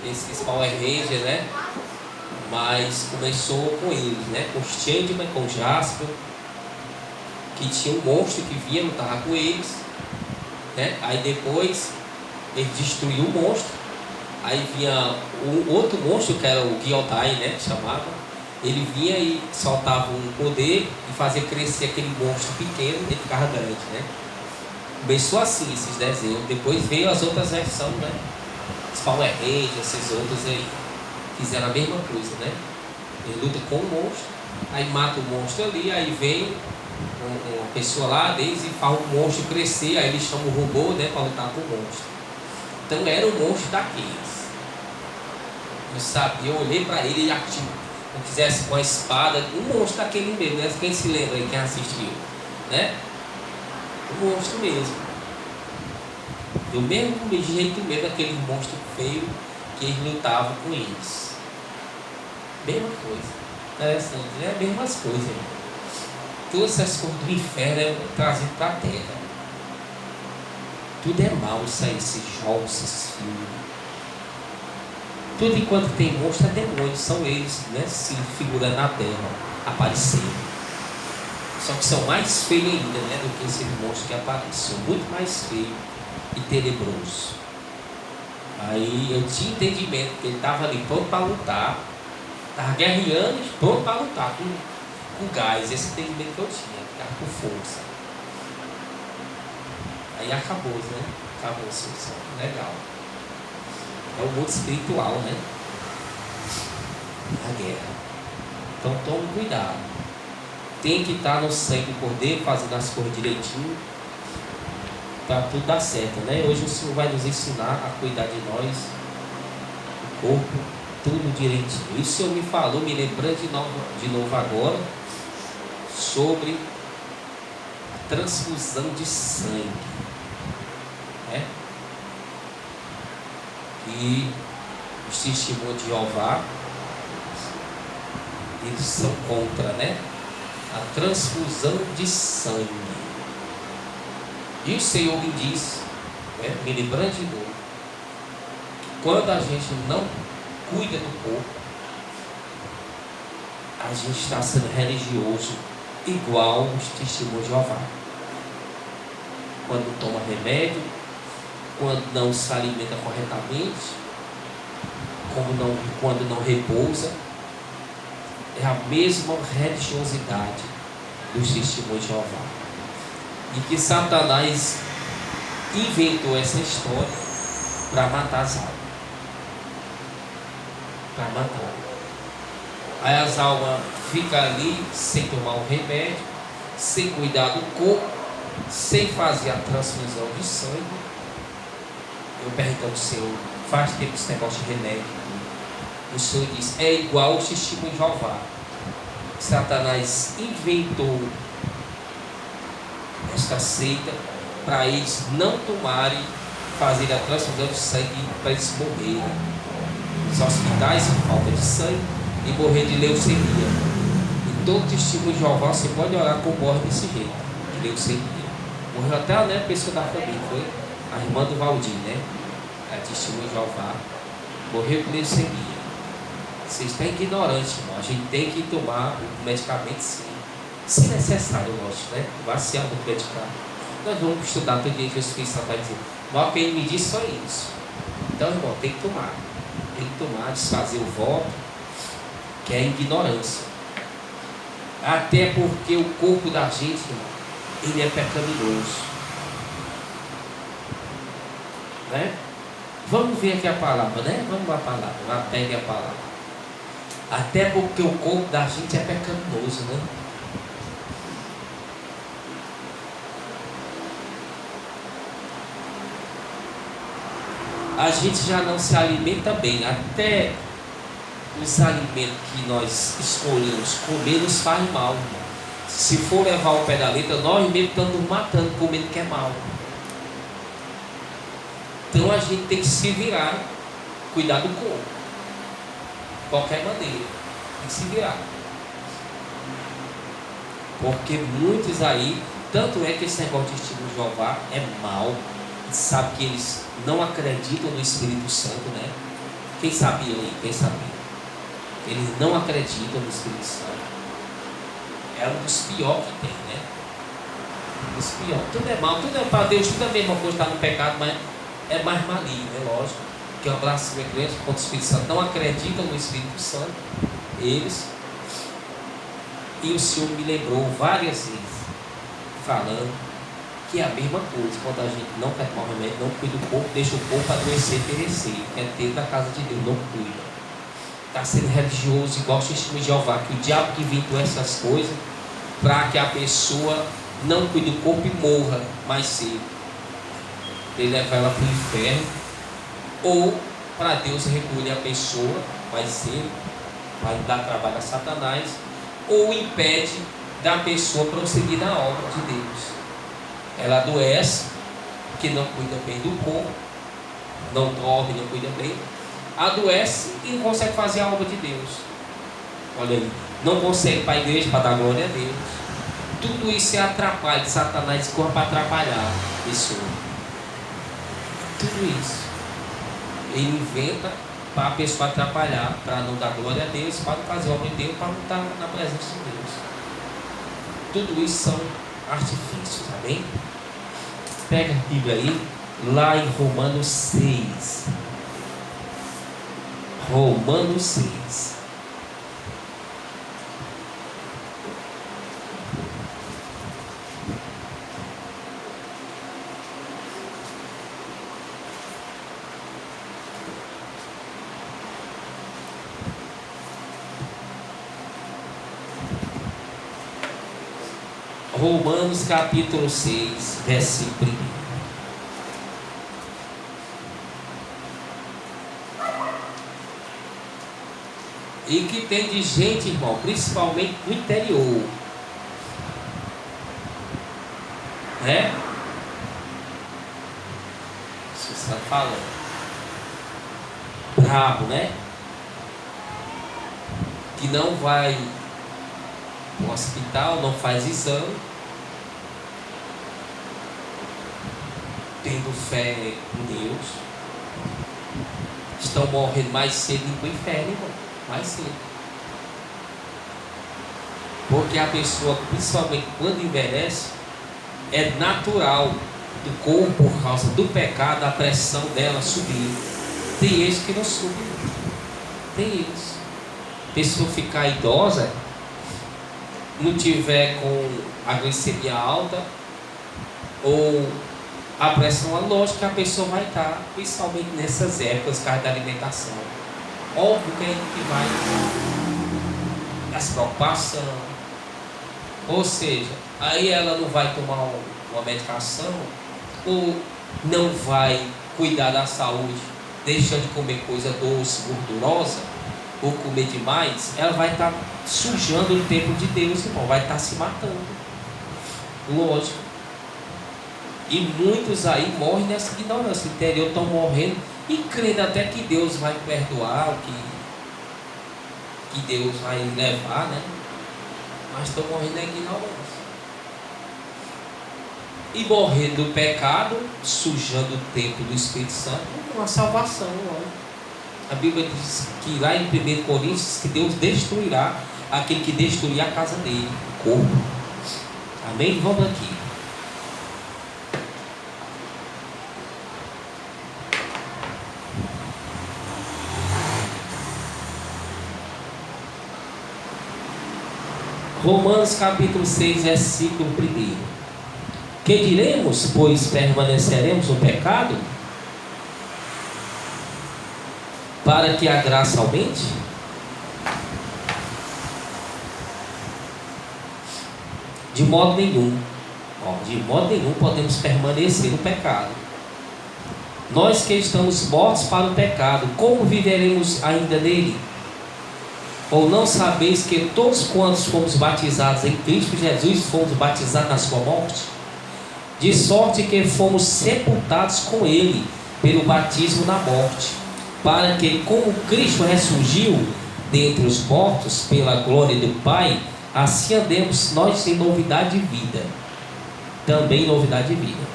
esses Power Rangers, né? Mas começou com eles, né? Com os Changeman, com o Jasper, que tinha um monstro que vinha lutar com eles, né? Aí depois ele destruiu o monstro. Aí vinha um outro monstro que era o Gyodai, né? Que chamava. Ele vinha e soltava um poder e fazia crescer aquele monstro pequeno e ele ficava grande, né? Começou assim esses desenhos. Depois veio as outras versões, né? Os Power Rangers, esses outros aí. Fizeram a mesma coisa, né? Ele luta com o monstro, aí mata o monstro ali, aí vem uma pessoa lá deles e faz o monstro crescer, aí eles chamam o robô, né? Para lutar com o monstro. Então era o monstro daqueles. Eu sabia, eu olhei para ele e eu quisesse com a espada, um monstro daquele mesmo, né? Quem se lembra aí, quem assistiu, né? O monstro mesmo. Do mesmo jeito mesmo, aquele monstro feio que eles lutavam com eles. Mesma coisa. Interessante, né? Mesmas coisas. Irmão. Todas essas coisas do inferno é trazido para a terra. Tudo é mal isso aí, esses jogos, esses filmes. Tudo enquanto tem monstro é demônio, são eles, né? Se figurando na terra, aparecendo. Só que são mais feios ainda, né? Do que esse monstro que aparece. São muito mais feio e tenebroso. Aí eu tinha entendimento que ele estava ali pronto para lutar, estava guerreando e pronto para lutar com gás. Esse entendimento que eu tinha, estava com força. Aí acabou, né? Acabou a solução. Legal. É o mundo espiritual, né? A guerra. Então tome cuidado. Tem que estar no sangue do Cordeiro, fazendo as coisas direitinho, para tudo dar certo, né? Hoje o Senhor vai nos ensinar a cuidar de nós, o corpo, tudo direitinho. E o Senhor me falou, me lembrando de novo agora, sobre a transfusão de sangue, né? E os testemunhos de Jeová, eles são contra, né? A transfusão de sangue. E o Senhor me diz, né, me lembrando de novo, que quando a gente não cuida do corpo, a gente está sendo religioso igual os testemunhos de Jeová. Quando toma remédio, quando não se alimenta corretamente, quando não repousa, é a mesma religiosidade dos testemunhos de Jeová. E que Satanás inventou essa história para matar as almas. Para matar. Aí as almas ficam ali sem tomar o remédio, sem cuidar do corpo, sem fazer a transfusão de sangue. Eu pergunto ao Senhor, faz tempo esse negócio de remédio. O Senhor diz, é igual o testemunho de Jeová. Satanás inventou esta seita para eles não tomarem, fazer a transfusão de sangue para eles morrerem nos hospitais por falta de sangue e morrer de leucemia. E todo testemunho de Jeová você pode orar como morre desse jeito, de leucemia. Morreu até a pessoa da família, foi a irmã do Valdir, né? A testemunho de Jeová morreu de leucemia. Você está ignorante, irmão. A gente tem que tomar o medicamento sim. Se necessário, lógico, né? Vai se automedicar. Nós vamos estudar todo dia que Jesus Cristo vai dizer. Mas o que ele me disse só isso. Então, irmão, tem que tomar. Tem que tomar, desfazer o voto, que é a ignorância. Até porque o corpo da gente, irmão, ele é pecaminoso. Né? Vamos ver aqui a palavra, né? Vamos à palavra. Pegue a palavra. Até porque o corpo da gente é pecaminoso, né? A gente já não se alimenta bem. Até os alimentos que nós escolhemos comer nos faz mal, irmão. Se for levar o pé da letra, nós mesmo estamos matando, comendo que é mal. Então a gente tem que se virar, cuidar do corpo. Qualquer maneira, tem que se virar. Porque muitos aí, tanto é que esse negócio de testemunho de Jeová é mal. Sabe que eles não acreditam no Espírito Santo, né? Quem sabia aí? Quem sabia? Eles não acreditam no Espírito Santo. É um dos piores que tem, né? Um dos piores. Tudo é mal, tudo é para Deus, tudo é a mesma coisa, está no pecado, mas é mais maligno, é lógico. Que é uma blasfêmia grande contra o Espírito Santo. Não acreditam no Espírito Santo, eles. E o Senhor me lembrou várias vezes, falando que é a mesma coisa. Quando a gente não quer tomar remédio, não cuida do corpo, deixa o corpo adoecer e perecer. É ter da casa de Deus, não cuida. Está sendo religioso igual o testemunho de Jeová, que o diabo que inventou essas coisas para que a pessoa não cuide do corpo e morra mais cedo. Ele leva ela para o inferno, ou para Deus recolher a pessoa mais cedo, vai dar trabalho a Satanás, ou impede da pessoa prosseguir na obra de Deus. Ela adoece, que não cuida bem do corpo, não dorme, não cuida bem, adoece e não consegue fazer a obra de Deus. Olha aí, não consegue ir para a igreja para dar glória a Deus. Tudo isso é atrapalho de Satanás, corre para atrapalhar a pessoa. Tudo isso ele inventa para a pessoa atrapalhar, para não dar glória a Deus, para não fazer a obra de Deus, para não estar na presença de Deus. Tudo isso são artifícios, amém? Pega a Bíblia aí, lá em Romanos 6. Romanos 6. Romanos capítulo 6, versículo 1. E que tem de gente, irmão, principalmente no interior, né? Você está falando, brabo, né? Que não vai no hospital, não faz exame, tendo fé em Deus, estão morrendo mais cedo do que o inferno, irmão. Mais cedo. Porque a pessoa, principalmente quando envelhece, é natural do corpo, por causa do pecado, a pressão dela subir. Tem eles que não subem. Tem eles. A pessoa ficar idosa, não tiver com a glicemia alta, ou a pressão, é lógico que a pessoa vai estar, principalmente nessas épocas, caso da alimentação. Óbvio que a gente vai as preocupações, ou seja, aí ela não vai tomar uma medicação, ou não vai cuidar da saúde, deixando de comer coisa doce, gordurosa, ou comer demais, ela vai estar sujando o templo de Deus, irmão, vai estar se matando, lógico. E muitos aí morrem nessa ignorância, no interior estão morrendo e crendo até que Deus vai perdoar, que Deus vai levar, né? Mas estão morrendo na ignorância. E morrendo do pecado, sujando o templo do Espírito Santo, com a salvação. Ó. A Bíblia diz que lá em 1 Coríntios, que Deus destruirá aquele que destruir a casa dele, o corpo. Amém? Vamos aqui. Romanos capítulo 6, versículo 1. Que diremos, pois permaneceremos no pecado, para que a graça aumente? De modo nenhum. De modo nenhum podemos permanecer no pecado. Nós que estamos mortos para o pecado, como viveremos ainda nele? Ou não sabeis que todos quantos fomos batizados em Cristo Jesus, fomos batizados na sua morte? De sorte que fomos sepultados com Ele, pelo batismo na morte, para que, como Cristo ressurgiu dentre os mortos, pela glória do Pai, assim andemos nós em novidade de vida. Também novidade de vida.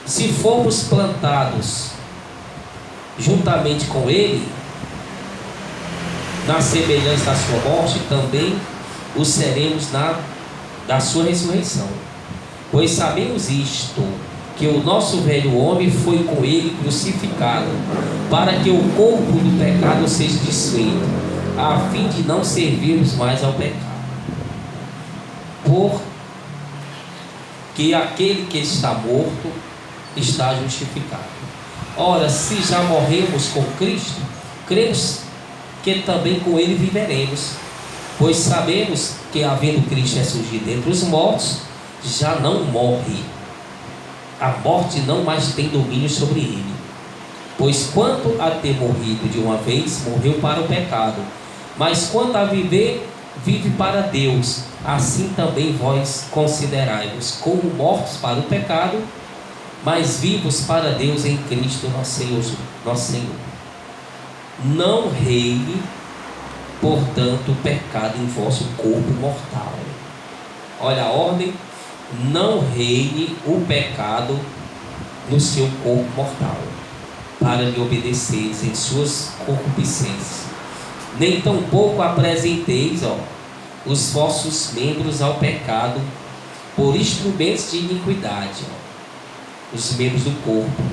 Se formos plantados juntamente com Ele na semelhança da sua morte, também o seremos da sua ressurreição. Pois sabemos isto, que o nosso velho homem foi com ele crucificado, para que o corpo do pecado seja desfeito, a fim de não servirmos mais ao pecado. Porque aquele que está morto está justificado. Ora, se já morremos com Cristo, cremos que também com ele viveremos, pois sabemos que, havendo Cristo ressurgido dentre os mortos, já não morre. A morte não mais tem domínio sobre ele. Pois quanto a ter morrido de uma vez, morreu para o pecado, mas quanto a viver, vive para Deus. Assim também vós considerai-vos como mortos para o pecado, mas vivos para Deus em Cristo nosso Senhor. Não reine, portanto, o pecado em vosso corpo mortal. Olha a ordem: não reine o pecado no seu corpo mortal, para lhe obedeceres em suas concupiscências. Nem tampouco apresenteis os vossos membros ao pecado por instrumentos de iniquidade, os membros do corpo.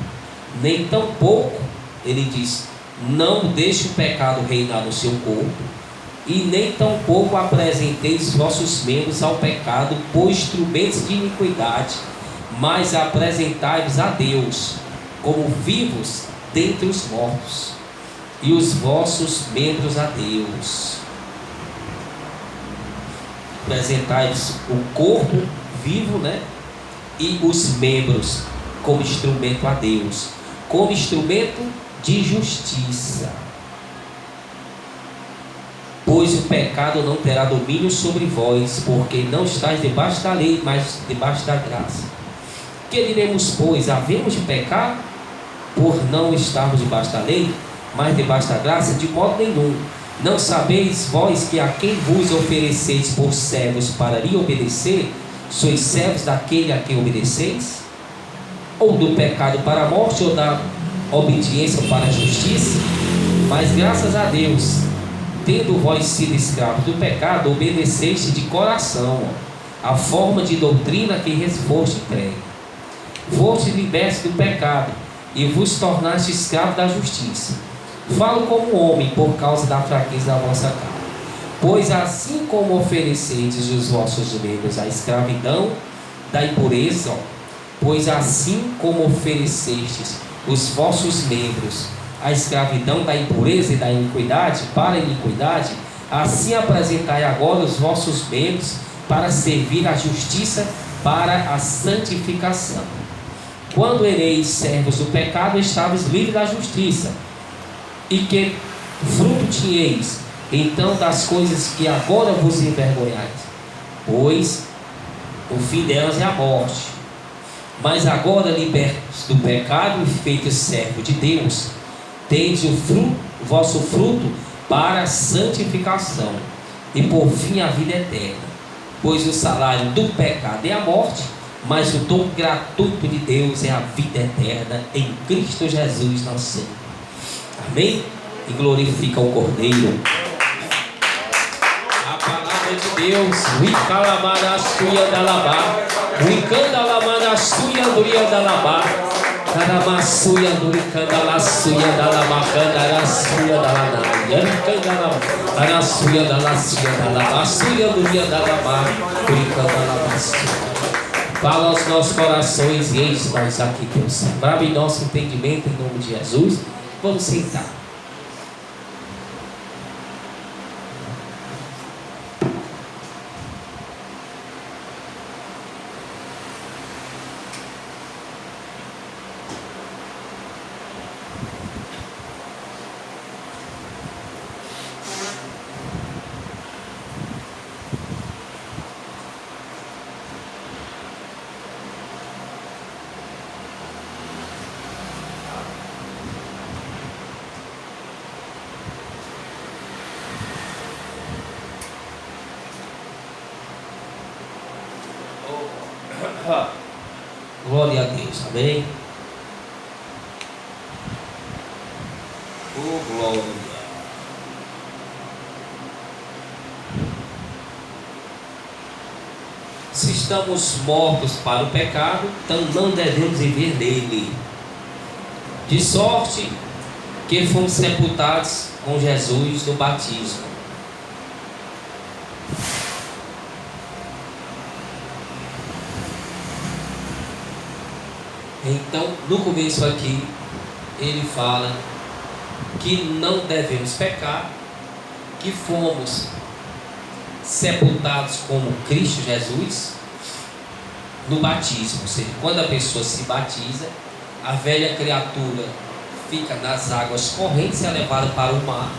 Nem tampouco, ele diz, não deixe o pecado reinar no seu corpo, e nem tampouco apresenteis os vossos membros ao pecado por instrumentos de iniquidade, mas apresentai-vos a Deus como vivos dentre os mortos, e os vossos membros a Deus. Apresentai-vos o corpo vivo, e os membros como instrumento a Deus, como instrumento de justiça. Pois o pecado não terá domínio sobre vós, porque não estáis debaixo da lei, mas debaixo da graça. Que diremos, pois? Havemos de pecar por não estarmos debaixo da lei, mas debaixo da graça? De modo nenhum. Não sabeis vós que a quem vos ofereceis por servos para lhe obedecer, sois servos daquele a quem obedeceis? Ou do pecado para a morte, ou da obediência para a justiça? Mas graças a Deus, tendo vós sido escravos do pecado, obedeceste de coração a forma de doutrina que foste entregue. Foste libertos do pecado e vos tornaste escravos da justiça. Falo como homem por causa da fraqueza da vossa carne. Pois assim como oferecestes os vossos membros à escravidão da impureza, pois assim como oferecestes os vossos membros à escravidão da impureza e da iniquidade, para a iniquidade, assim apresentai agora os vossos membros para servir à justiça, para a santificação. Quando ereis servos do pecado, estáveis livres da justiça. E que fruto tinheis, então, das coisas que agora vos envergonhais? Pois o fim delas é a morte. Mas agora, libertos do pecado e feitos servos de Deus, tendes o vosso fruto para a santificação, e por fim a vida eterna. Pois o salário do pecado é a morte, mas o dom gratuito de Deus é a vida eterna em Cristo Jesus nosso Senhor. Amém? E glorifica o Cordeiro. A palavra de Deus. Uicalamarasuia da labá, Uicandalamarasuia duria da labá, Canamassuia duricandalasuia da labacandaraçuia da lanaia, Uicandalamarasuia da lacia da labassuia duria da labá, Uicandalamassuia. Fala aos nossos corações e enche-nos aqui, Deus. Abre nosso entendimento em nome de Jesus. Vamos sentar. Glória a Deus, amém? Oh, glória. estamos mortos para o pecado, então não devemos viver nele. De sorte que fomos sepultados com Jesus no batismo. Então, no começo aqui, ele fala que não devemos pecar, que fomos sepultados como Cristo Jesus no batismo. Ou seja, quando a pessoa se batiza, a velha criatura fica nas águas correntes e é levada para o mar.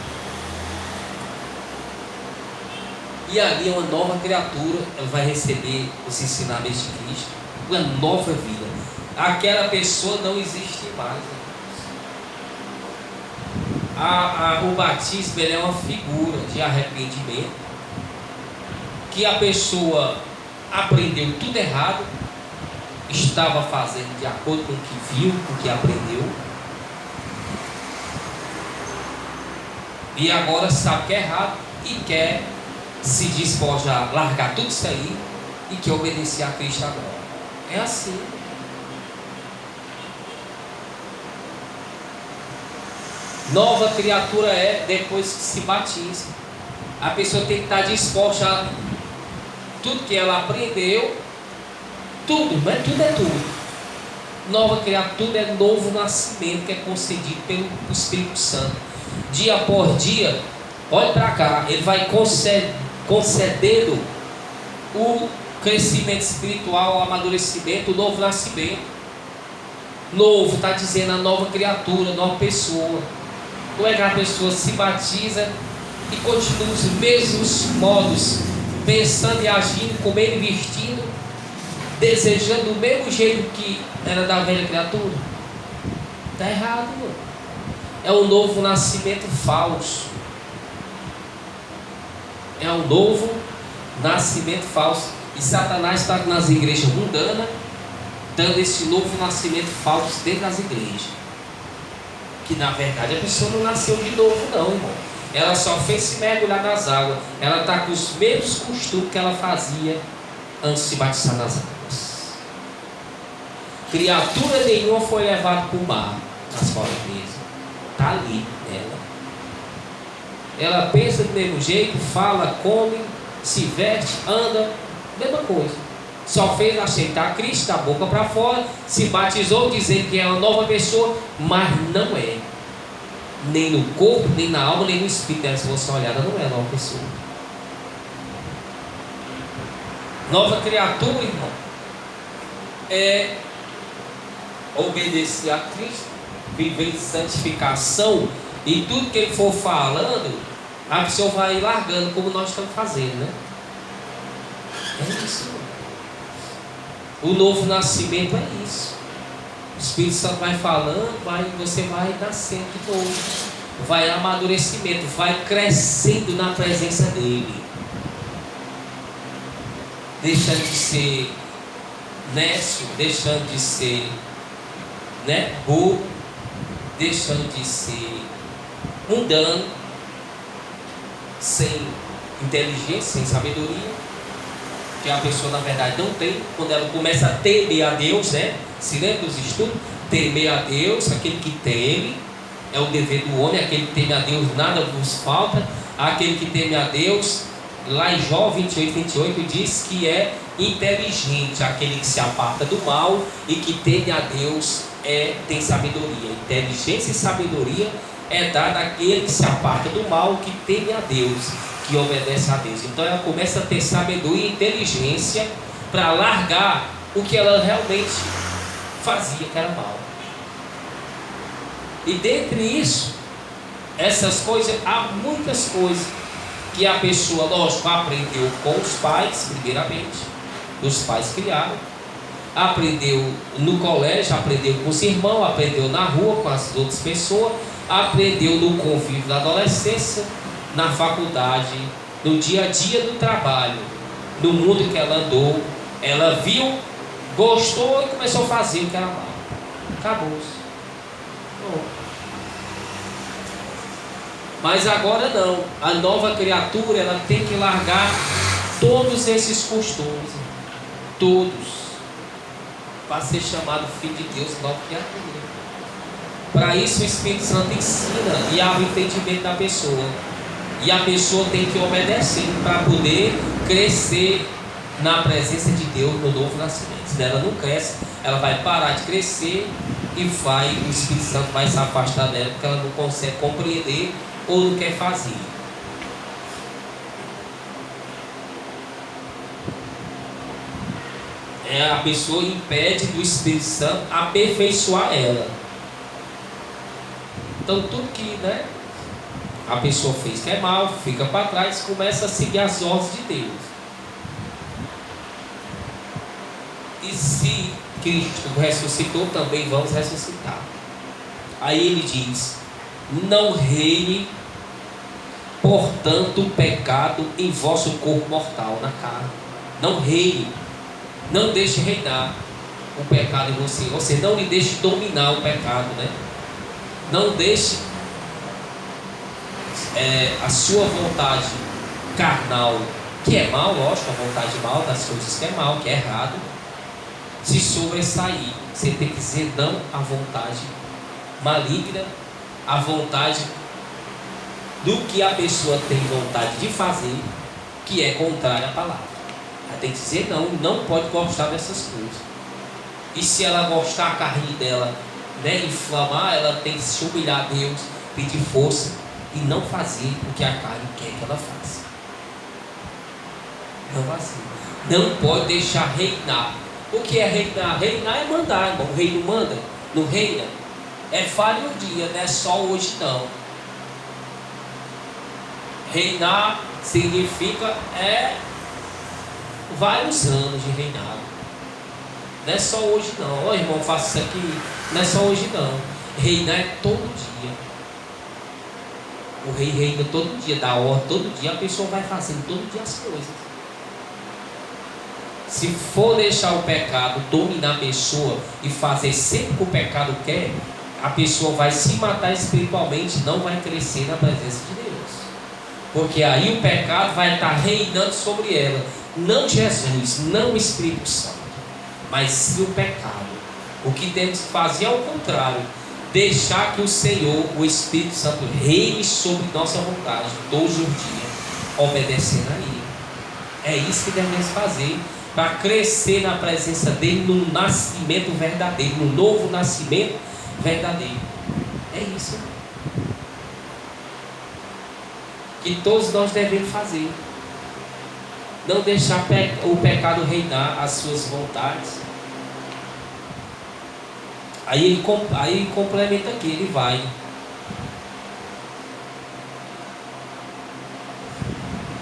E ali é uma nova criatura, ela vai receber os ensinamentos de Cristo, uma nova vida. Aquela pessoa não existe mais. O batismo é uma figura de arrependimento, que a pessoa aprendeu tudo errado, estava fazendo de acordo com o que viu, com o que aprendeu, e agora sabe que é errado e quer se despojar, largar tudo isso aí e quer obedecer a Cristo agora. É assim. Nova criatura é depois que se batiza. A pessoa tem que estar disposta a tudo que ela aprendeu, tudo, mas tudo é tudo. Nova criatura é novo nascimento que é concedido pelo Espírito Santo. Dia por dia, olhe para cá, ele vai concedendo o crescimento espiritual, o amadurecimento, o novo nascimento. Novo, está dizendo a nova criatura, nova pessoa. Como é que a pessoa se batiza e continua os mesmos modos, pensando e agindo, comendo e vestindo, desejando do mesmo jeito que era da velha criatura? Está errado, mano. É um novo nascimento falso. É um novo nascimento falso. E Satanás está nas igrejas mundanas, dando esse novo nascimento falso dentro das igrejas. Que na verdade a pessoa não nasceu de novo, não, irmão. Ela só fez se mergulhar nas águas. Ela está com os mesmos costumes que ela fazia antes de se batizar nas águas. Criatura nenhuma foi levada para o mar, nas mesmo. Está ali ela pensa do mesmo jeito, fala, come, se veste, anda, mesma coisa. Só fez aceitar Cristo da boca para fora, se batizou dizendo que é uma nova pessoa, mas não é. Nem no corpo, nem na alma, nem no espírito. Se você olhar, ela não é nova pessoa. Nova criatura, irmão, é obedecer a Cristo, viver em santificação, e tudo que ele for falando, a pessoa vai largando, como nós estamos fazendo, né? É isso. O novo nascimento é isso. O Espírito Santo vai falando, você vai nascendo de novo, vai amadurecimento, vai crescendo na presença dele, deixando de ser nécio, deixando de ser burro, deixando de ser mundano, sem inteligência, sem sabedoria, que a pessoa na verdade não tem. Quando ela começa a temer a Deus, se lembra dos estudos? Temer a Deus, aquele que teme, é o dever do homem. Aquele que teme a Deus, nada vos falta. Aquele que teme a Deus, lá em Jó 28 diz que é inteligente. Aquele que se aparta do mal e que teme a Deus tem sabedoria. Inteligência e sabedoria é dada àquele que se aparta do mal, que teme a Deus, que obedece a Deus. Então ela começa a ter sabedoria e inteligência para largar o que ela realmente fazia, que era mal. E dentre isso, essas coisas, há muitas coisas que a pessoa, lógico, aprendeu com os pais, primeiramente, os pais criaram, aprendeu no colégio, aprendeu com os irmãos, aprendeu na rua com as outras pessoas, aprendeu no convívio da adolescência, na faculdade, no dia a dia do trabalho, no mundo que ela andou. Ela viu, gostou e começou a fazer o que era mal. Acabou-se. Mas agora não. A nova criatura, ela tem que largar todos esses costumes. todos, para ser chamado filho de Deus, nova criatura. Para isso o Espírito Santo ensina e abre o entendimento da pessoa. E a pessoa tem que obedecer para poder crescer na presença de Deus no novo nascimento. Se ela não cresce, ela vai parar de crescer e o Espírito Santo vai se afastar dela, porque ela não consegue compreender ou não quer fazer. A pessoa impede do Espírito Santo aperfeiçoar ela. Então tudo que a pessoa fez que é mal, fica para trás, começa a seguir as ordens de Deus. E se Cristo ressuscitou, também vamos ressuscitar. Aí ele diz: não reine, portanto, o pecado em vosso corpo mortal, na carne. Não reine, não deixe reinar o pecado em você. Ou seja, não lhe deixe dominar o pecado, Não deixe a sua vontade carnal, que é mal, lógico, a vontade mal das coisas que é mal, que é errado, se sobressair. Você tem que dizer não à vontade maligna, à vontade do que a pessoa tem vontade de fazer, que é contrária à palavra. Ela tem que dizer não pode gostar dessas coisas. E se ela gostar, a carne dela inflamar, ela tem que se humilhar a Deus, pedir força e não fazer o que a carne quer que ela faça. Não assim. Não pode deixar reinar. O que é reinar? Reinar é mandar, irmão. O rei não manda, não reina. É vários dias, não é só hoje não. Reinar significa vários anos de reinado. Não é só hoje não. Ó, irmão, faça isso aqui. Não é só hoje não. Reinar é todo dia. O rei reina todo dia, dá ordem todo dia. A pessoa vai fazendo todo dia as coisas. Se for deixar o pecado dominar a pessoa e fazer sempre o que o pecado quer, a pessoa vai se matar espiritualmente, não vai crescer na presença de Deus. Porque aí o pecado vai estar reinando sobre ela. Não Jesus, não o Espírito Santo, mas sim o pecado. O que temos que fazer é o contrário. Deixar que o Senhor, o Espírito Santo, reine sobre nossa vontade todos os dias, obedecendo a Ele. É isso que devemos fazer para crescer na presença dEle no nascimento verdadeiro, no novo nascimento verdadeiro. É isso que todos nós devemos fazer. Não deixar o pecado reinar as suas vontades. Aí complementa aqui, ele vai.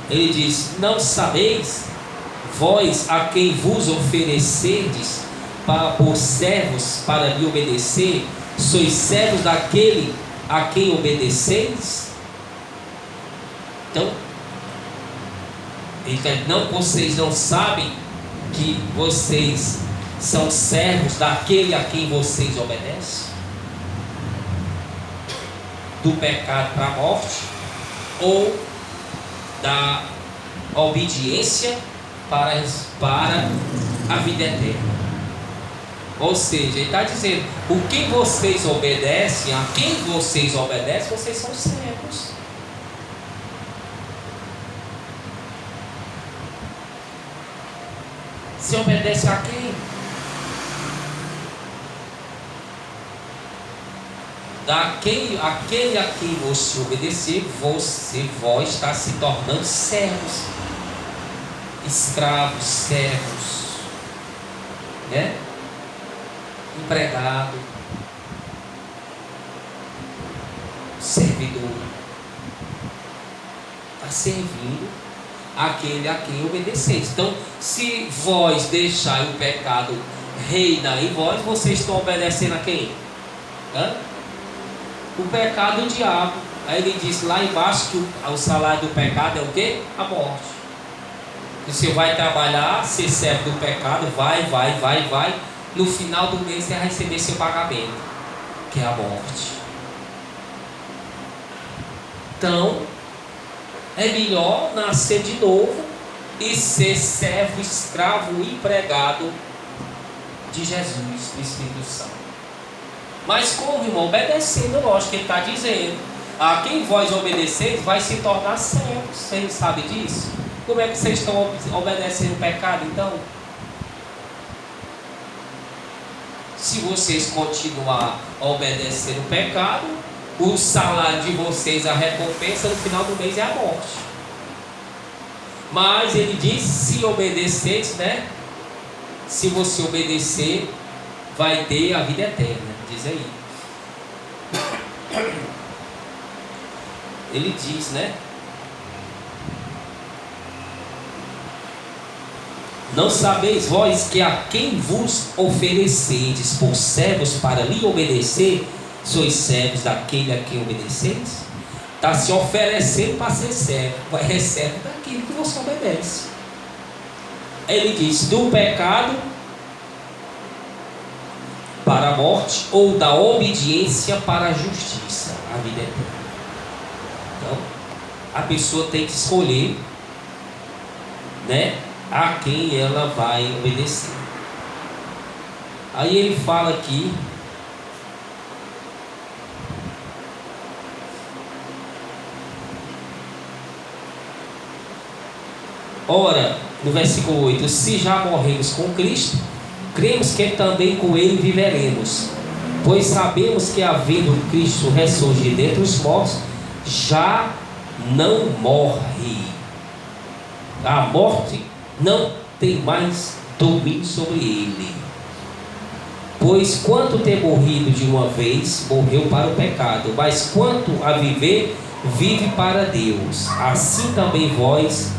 Ele diz: não sabeis vós a quem vos oferecerdes por servos para lhe obedecer, sois servos daquele a quem obedeceis? Então, vocês não sabem que vocês são servos daquele a quem vocês obedecem? Do pecado para a morte ou da obediência para a vida eterna? Ou seja, ele está dizendo: o que vocês obedecem, a quem vocês obedecem, vocês são servos. Se obedece a quem? Aquele a quem você obedecer, vós está se tornando servos, escravos, servos, empregado, servidor. Está servindo aquele a quem obedeceis. Então, se vós deixar o pecado reinar em vós, vocês estão obedecendo a quem? O pecado, o diabo. Aí ele diz lá embaixo que o salário do pecado é o quê? A morte. Você vai trabalhar, ser servo do pecado, vai. No final do mês você vai receber seu pagamento, que é a morte. Então, é melhor nascer de novo e ser servo, escravo, empregado de Jesus, do Espírito Santo. Mas como, irmão? Obedecendo, lógico que ele está dizendo: a quem vós obedeceis vai se tornar servos. Vocês sabem disso? Como é que vocês estão obedecendo o pecado, então? Se vocês continuar a obedecer o pecado, o salário de vocês, a recompensa no final do mês é a morte. Mas ele diz: se obedeceis, né? Se você obedecer, vai ter a vida eterna. Diz aí. Ele diz, né? Não sabeis vós que a quem vos oferecedes por servos para lhe obedecer, sois servos daquele a quem obedeceis? Está se oferecendo para ser servo, mas é servo daquele que você obedece. Ele diz: do pecado para a morte, ou da obediência para a justiça, a vida eterna. Então, a pessoa tem que escolher, né, a quem ela vai obedecer. Aí ele fala aqui: ora, no versículo 8: se já morremos com Cristo, cremos que também com Ele viveremos, pois sabemos que, havendo Cristo ressurgido dentre os mortos, já não morre. A morte não tem mais domínio sobre ele. Pois quanto ter morrido de uma vez, morreu para o pecado, mas quanto a viver, vive para Deus. Assim também vós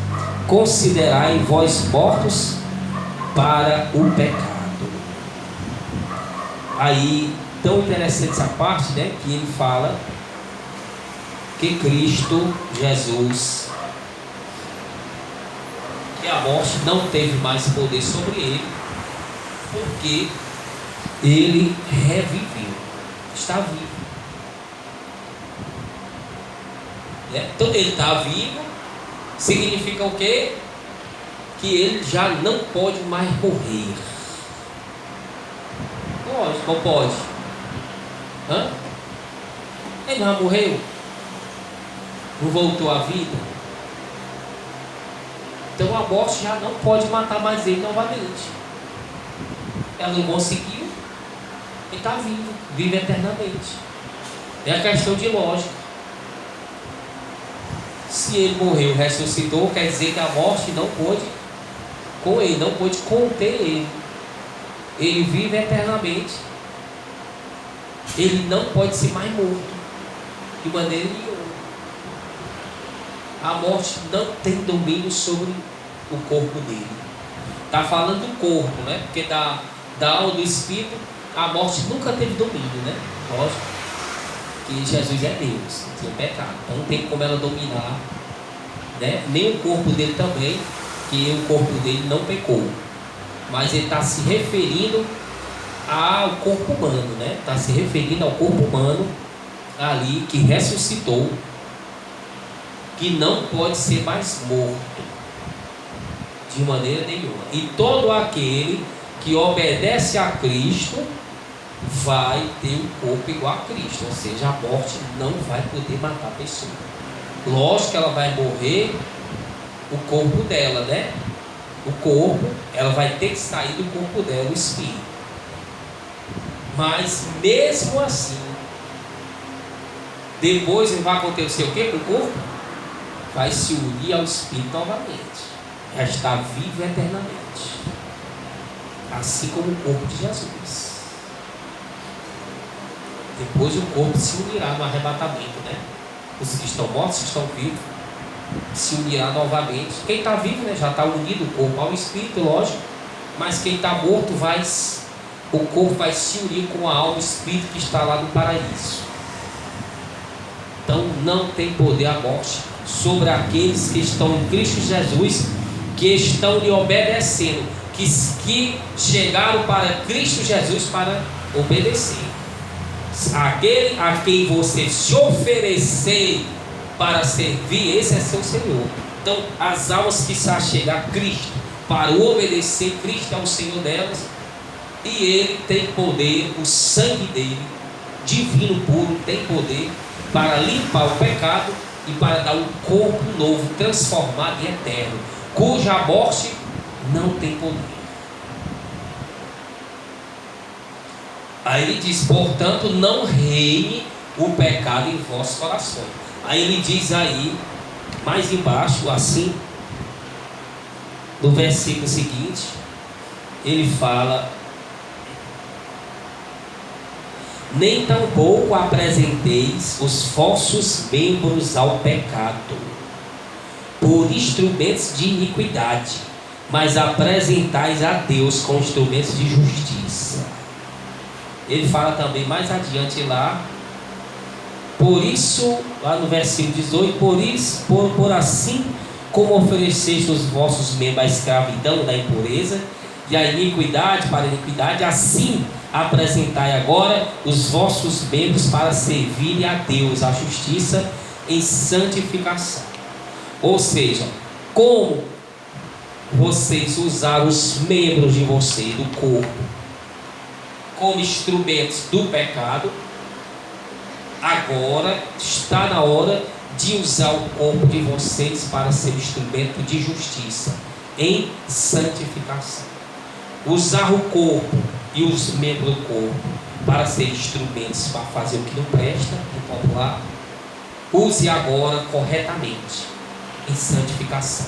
considerai vós mortos para o pecado. Aí, tão interessante essa parte, né, que ele fala que Cristo Jesus, que a morte não teve mais poder sobre ele, porque ele reviveu, está vivo. Então ele está vivo, significa o quê? Que ele já não pode mais morrer. Lógico, não pode. Ele já morreu, não voltou à vida. Então a morte já não pode matar mais ele novamente. Ela não conseguiu. Ele está vivo, vive eternamente. É a questão de lógica. Se ele morreu, ressuscitou, quer dizer que a morte não pôde com ele, não pôde conter ele. Ele vive eternamente. Ele não pode ser mais morto de maneira nenhuma. A morte não tem domínio sobre o corpo dele. Está falando do corpo, né? Porque da alma, do espírito, a morte nunca teve domínio, né? Lógico que Jesus é Deus, não tem pecado, então não tem como ela dominar, né? Nem o corpo dele também, que o corpo dele não pecou. Mas ele está se referindo ao corpo humano, né? Está se referindo ao corpo humano ali que ressuscitou, que não pode ser mais morto de maneira nenhuma. E todo aquele que obedece a Cristo vai ter um corpo igual a Cristo, ou seja, a morte não vai poder matar a pessoa. Lógico que ela vai morrer o corpo dela, né? O corpo, ela vai ter que sair do corpo dela, o espírito. Mas mesmo assim, depois vai acontecer o que com o corpo? Vai se unir ao espírito novamente, já está vivo eternamente, assim como o corpo de Jesus. Depois o corpo se unirá no arrebatamento, né? Os que estão mortos, que estão vivos, se unirá novamente. Quem está vivo, né, já está unido o corpo ao espírito, lógico. Mas quem está morto, o corpo vai se unir com a alma e o espírito que está lá no paraíso. Então não tem poder a morte sobre aqueles que estão em Cristo Jesus, que estão lhe obedecendo, que chegaram para Cristo Jesus para obedecer. Aquele a quem você se oferecer para servir, esse é seu Senhor. Então, as almas que se achegam a Cristo, para obedecer, Cristo é o Senhor delas, e Ele tem poder, o sangue dele, divino puro, tem poder para limpar o pecado e para dar um corpo novo, transformado e eterno, cuja morte não tem poder. Aí ele diz: portanto, não reine o pecado em vossos corações. Aí ele diz aí, mais embaixo, assim, no versículo seguinte, ele fala: nem tampouco apresenteis os vossos membros ao pecado por instrumentos de iniquidade, mas apresentais a Deus com instrumentos de justiça. Ele fala também mais adiante lá, por isso, lá no versículo 18, por assim como ofereceste os vossos membros à escravidão da impureza e à iniquidade para a iniquidade, assim apresentai agora os vossos membros para servirem a Deus, a justiça em santificação. Ou seja, como vocês usaram os membros de vocês, do corpo, como instrumentos do pecado, agora está na hora de usar o corpo de vocês para ser instrumento de justiça em santificação. Usar o corpo e os membros do corpo para ser instrumentos para fazer o que não presta, no popular, use agora corretamente em santificação,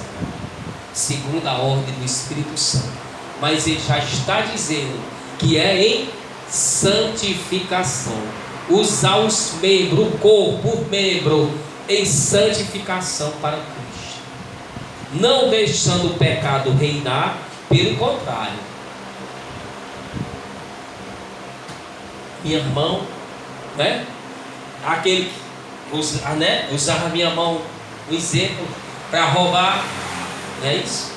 segundo a ordem do Espírito Santo. Mas ele já está dizendo que é em santificação. Usar os membros, o corpo, o membro, em santificação para Cristo, não deixando o pecado reinar, pelo contrário. Minha mão, né? Aquele usar a minha mão, o exemplo, para roubar, não é isso?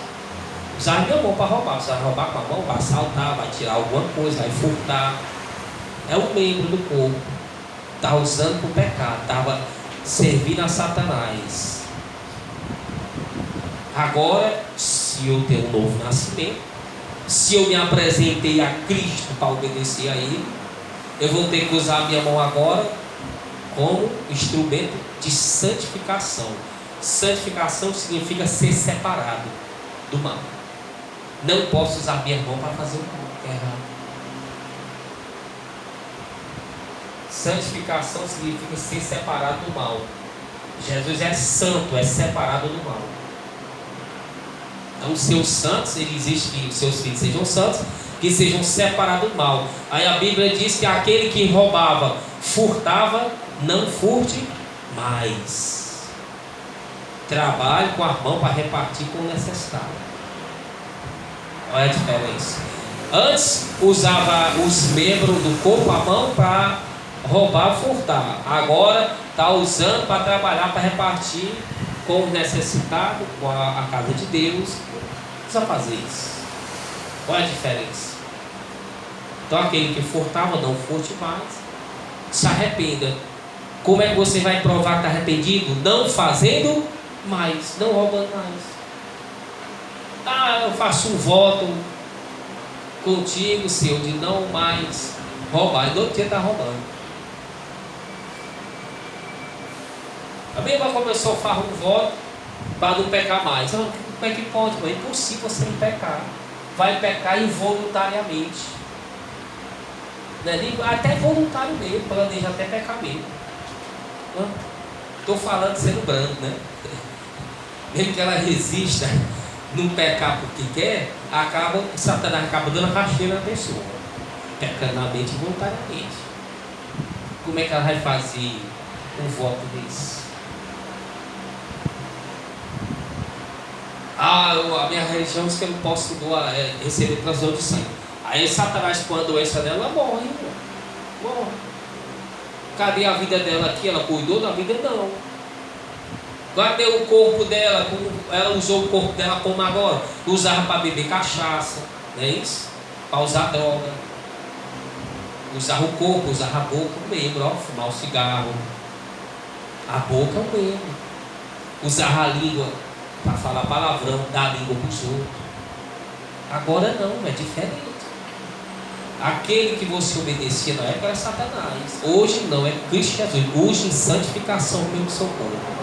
Usar a minha mão para roubar, usar roubar com a mão, vai assaltar, vai tirar alguma coisa, vai furtar. É o membro do corpo, está usando para o pecado, estava servindo a Satanás. Agora, se eu tenho um novo nascimento, se eu me apresentei a Cristo para obedecer a Ele, eu vou ter que usar a minha mão agora como instrumento de santificação. Santificação significa ser separado do mal. Não posso usar minha mão para fazer o mal, que é errado. Santificação significa ser separado do mal. Jesus é santo, é separado do mal. Então, os seus santos, ele exige que os seus filhos sejam santos, que sejam separados do mal. Aí a Bíblia diz que aquele que roubava, furtava, não furte mais. Trabalhe com a mão para repartir com o necessário. Olha a diferença. Antes usava os membros do corpo, a mão, para roubar, furtar. Agora está usando para trabalhar, para repartir com o necessitado, com a casa de Deus. Precisa fazer isso. Olha a diferença. Então aquele que furtava, não furte mais. Se arrependa. Como é que você vai provar que está arrependido? Não fazendo mais, não roubando mais. Eu faço um voto contigo, Senhor, de não mais roubar. E no outro dia está roubando. A minha irmã começou a fazer um voto para não pecar mais. Como é que pode? É impossível você não pecar. Vai pecar involuntariamente. Até voluntário mesmo, planeja até pecar mesmo. Estou falando sendo brando, né? Mesmo que ela resista, não pecar porque quer, Satanás acaba dando a rasteira na pessoa, pecando na mente voluntariamente. Como é que ela vai fazer um voto desse? A minha religião diz que eu não posso receber transfusão de sangue. Aí Satanás, com a doença dela, ela morre, irmão. Morre. Cadê a vida dela aqui? Ela cuidou da vida? Não. Cadê o corpo dela? Ela usou o corpo dela como agora? Usava para beber cachaça, não é isso? Para usar droga. Usava o corpo, usava a boca, o membro, fumar o cigarro. A boca é o membro. Usava a língua para falar palavrão, dar língua para os outros. Agora não, é diferente. Aquele que você obedecia na época era Satanás. Hoje não, é Cristo Jesus. Hoje em santificação pelo seu corpo.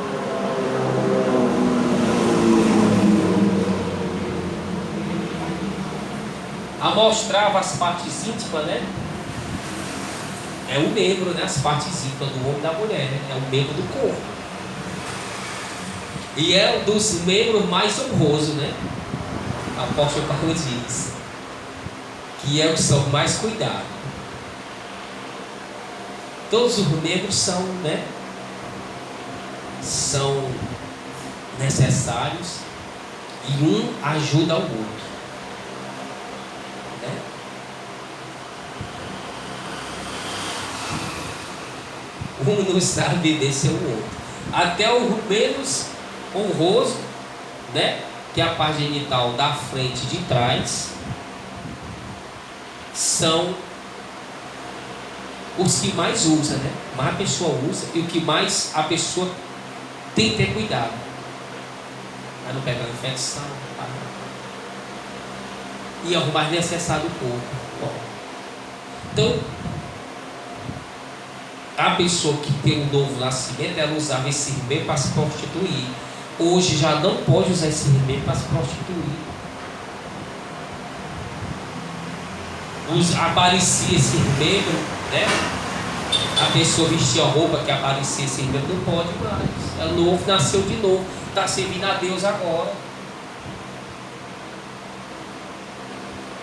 Mostrava as partes íntimas, né? É o membro, né? As partes íntimas do homem e da mulher, né? É o membro do corpo. E é um dos membros mais honrosos, né? O apóstolo Paulo diz que é o que são mais cuidados. Todos os membros são, né? São necessários e um ajuda ao outro. Um não sabe obedecer o outro. Até o menos honroso, né? Que é a parte genital da frente e de trás, são os que mais usa, né? Mais a pessoa usa e o que mais a pessoa tem que ter cuidado. Para não pegar infecção. Tá? E é o mais necessário do corpo. Bom, então, a pessoa que tem um novo nascimento, ela usava esse remédio para se prostituir. Hoje já não pode usar esse remédio para se prostituir. Aparecia esse remédio, né? A pessoa vestia a roupa que aparecia esse remédio, não pode mais. É novo, nasceu de novo, está servindo a Deus agora.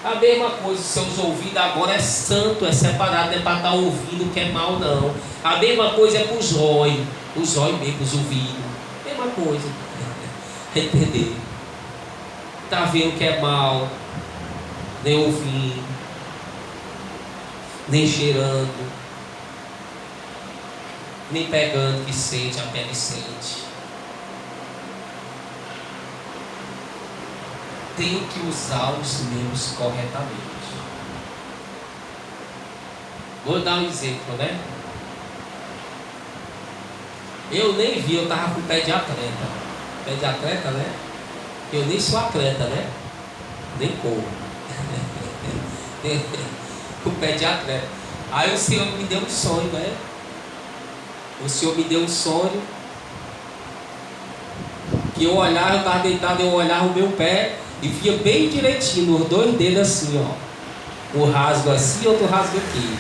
A mesma coisa, seus ouvidos agora é santo, é separado, não é para estar ouvindo o que é mal, não. A mesma coisa é para os olhos mesmo, os ouvidos. Mesma coisa. Entender? Está vendo o que é mal, nem ouvindo, nem cheirando, nem pegando que sente, a pele sente. Tem que usar os membros corretamente. Vou dar um exemplo, né? Eu nem vi, eu estava com o pé de atleta. Pé de atleta, né? Eu nem sou atleta, né? Nem corro. O pé de atleta. Aí o Senhor me deu um sonho, né? O Senhor me deu um sonho que eu olhava, eu estava deitado, eu olhava o meu pé e via bem direitinho, os dois dedos assim, ó. Um rasgo assim, outro rasgo aqui.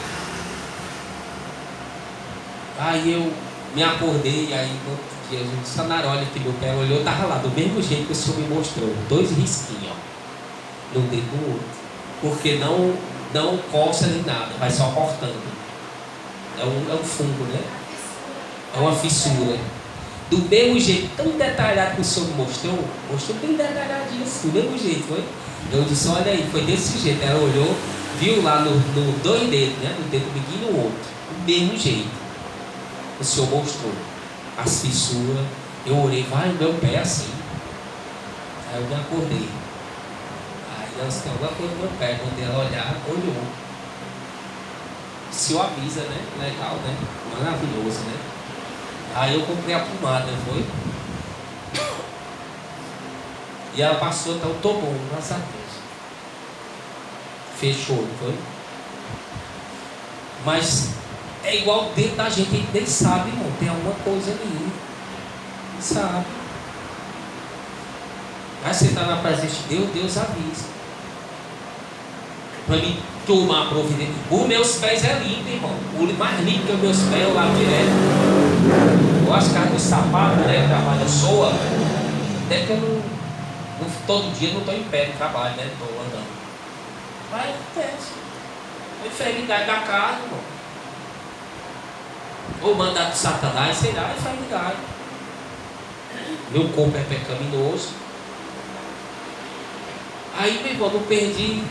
Aí eu me acordei, aí no outro dia, a gente só na hora que meu pé olhou, estava lá, do mesmo jeito que o Senhor me mostrou. 2 risquinhos, ó. No dedo do outro. Porque não coça nem nada, vai só cortando. É um fungo, né? É uma fissura. Do mesmo jeito, tão detalhado que o Senhor mostrou bem detalhadinho assim, do mesmo jeito, foi? Eu disse, olha aí, foi desse jeito. Ela olhou, viu lá no 2 dedos, né? No dedo mindinho e no outro. Do mesmo jeito. O Senhor mostrou as fissuras. Eu orei, vai o meu pé assim. Aí eu me acordei. Aí nós tem alguma coisa no meu pé. Quando ela olhar, olhou. O Senhor avisa, né? Legal, né? Maravilhoso, né? Aí eu comprei a pomada, foi? E ela passou, então tô bom, graças a Deus. Fechou, não foi? Mas é igual dentro da gente, a gente nem sabe, irmão. Tem alguma coisa ali. Não sabe. Aí você está na presença de Deus, Deus avisa. Para mim tomar a providência. Os meus pés é limpo, irmão. O mais limpo que os meus pés eu lavo direto. Eu acho que o sapato, né? Trabalho soa. Até que eu não todo dia não estou em pé no trabalho, né? Estou andando. Mas acontece. A enfermidade da carne, irmão. Ou mandar de Satanás, sei lá, enfermidade. Meu corpo é pecaminoso. Aí, meu irmão, não perdi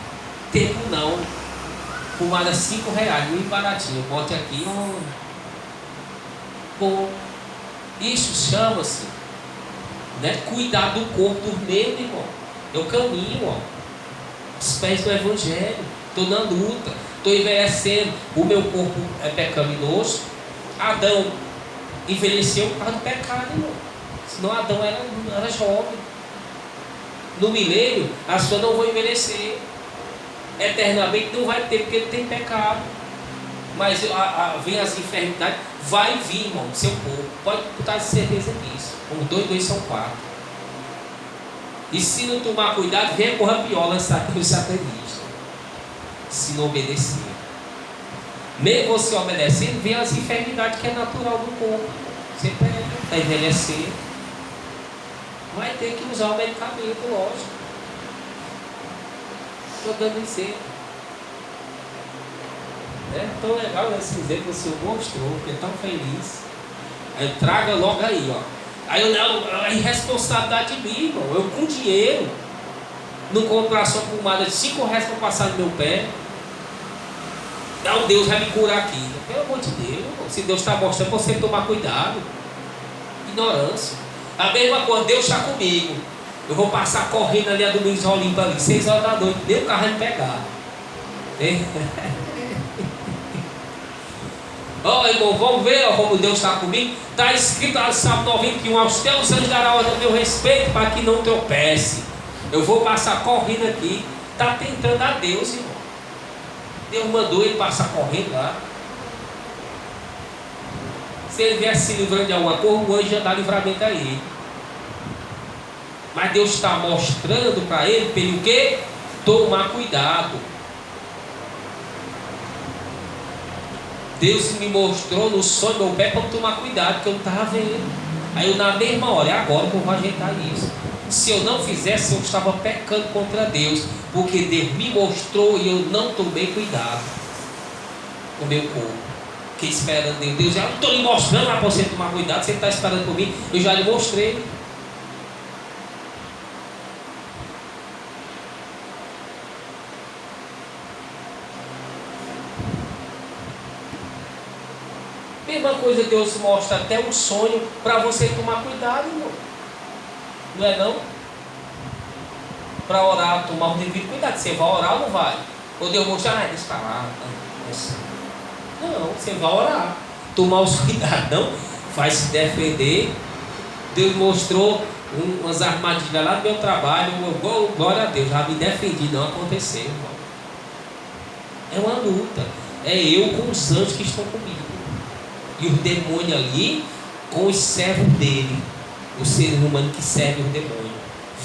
tempo não. Fumada R$5, muito baratinho. Bote aqui. Bom, isso chama-se, né, cuidar do corpo do meu, irmão. Eu caminho, ó, os pés do Evangelho. Estou na luta, estou envelhecendo. O meu corpo é pecaminoso. Adão envelheceu por causa do pecado, irmão. Senão Adão era jovem. No milênio, as pessoas não vão envelhecer. Eternamente não vai ter, porque não tem pecado. Mas vem as enfermidades, vai vir, irmão, do seu corpo. Pode botar certeza disso. Um, dois, dois são quatro. E se não tomar cuidado, vem a corrapiola os satanistas. Se não obedecer. Mesmo você obedecendo, vem as enfermidades que é natural do corpo. Você pega, está envelhecendo. Vai ter que usar o medicamento, lógico. Estou dando exemplo. É tão legal esse exemplo que o Senhor mostrou, porque é tão feliz. Aí traga logo aí, ó. Aí eu não, é irresponsabilidade de mim, irmão. Eu com dinheiro não comprar só pomada de R$5 para passar no meu pé. Não, Deus vai me curar aqui. Pelo amor de Deus, irmão. Se Deus está mostrando, você tomar cuidado. Ignorância. A mesma coisa, Deus está comigo. Eu vou passar correndo ali a Domingos Olimpo ali, 6 horas da noite, nem o carro vai me pegar. Ó, irmão, vamos ver ó, como Deus está comigo. Está escrito lá no Salmo 91: aos teus anjos dará ordem a meu respeito para que não tropece. Eu vou passar correndo aqui. Está tentando a Deus, irmão. Deus mandou ele passar correndo lá. Se ele viesse se livrando de alguma coisa, o anjo ia dar livramento a ele. Mas Deus está mostrando para ele, para ele o quê? Tomar cuidado. Deus me mostrou no sonho do meu pé para eu tomar cuidado, porque eu não estava vendo. Aí eu na mesma hora, é agora que eu vou ajeitar isso. Se eu não fizesse, eu estava pecando contra Deus, porque Deus me mostrou e eu não tomei cuidado com o meu corpo. Fiquei esperando Deus. Deus já, eu estou lhe mostrando para você tomar cuidado, você está esperando por mim, eu já lhe mostrei. Mesma coisa, Deus mostra até um sonho para você tomar cuidado, irmão. Não é não? Para orar, tomar um devido cuidado. Você vai orar ou não vai? Ou Deus mostra, deixa para lá. Não, você vai orar. Tomar os cuidados, não. Vai se defender. Deus mostrou umas armadilhas lá no meu trabalho. Glória a Deus, já me defendi, não aconteceu, irmão. É uma luta. É eu com os anjos que estão comigo. E os demônios ali com os servos dele. O ser humano que serve o demônio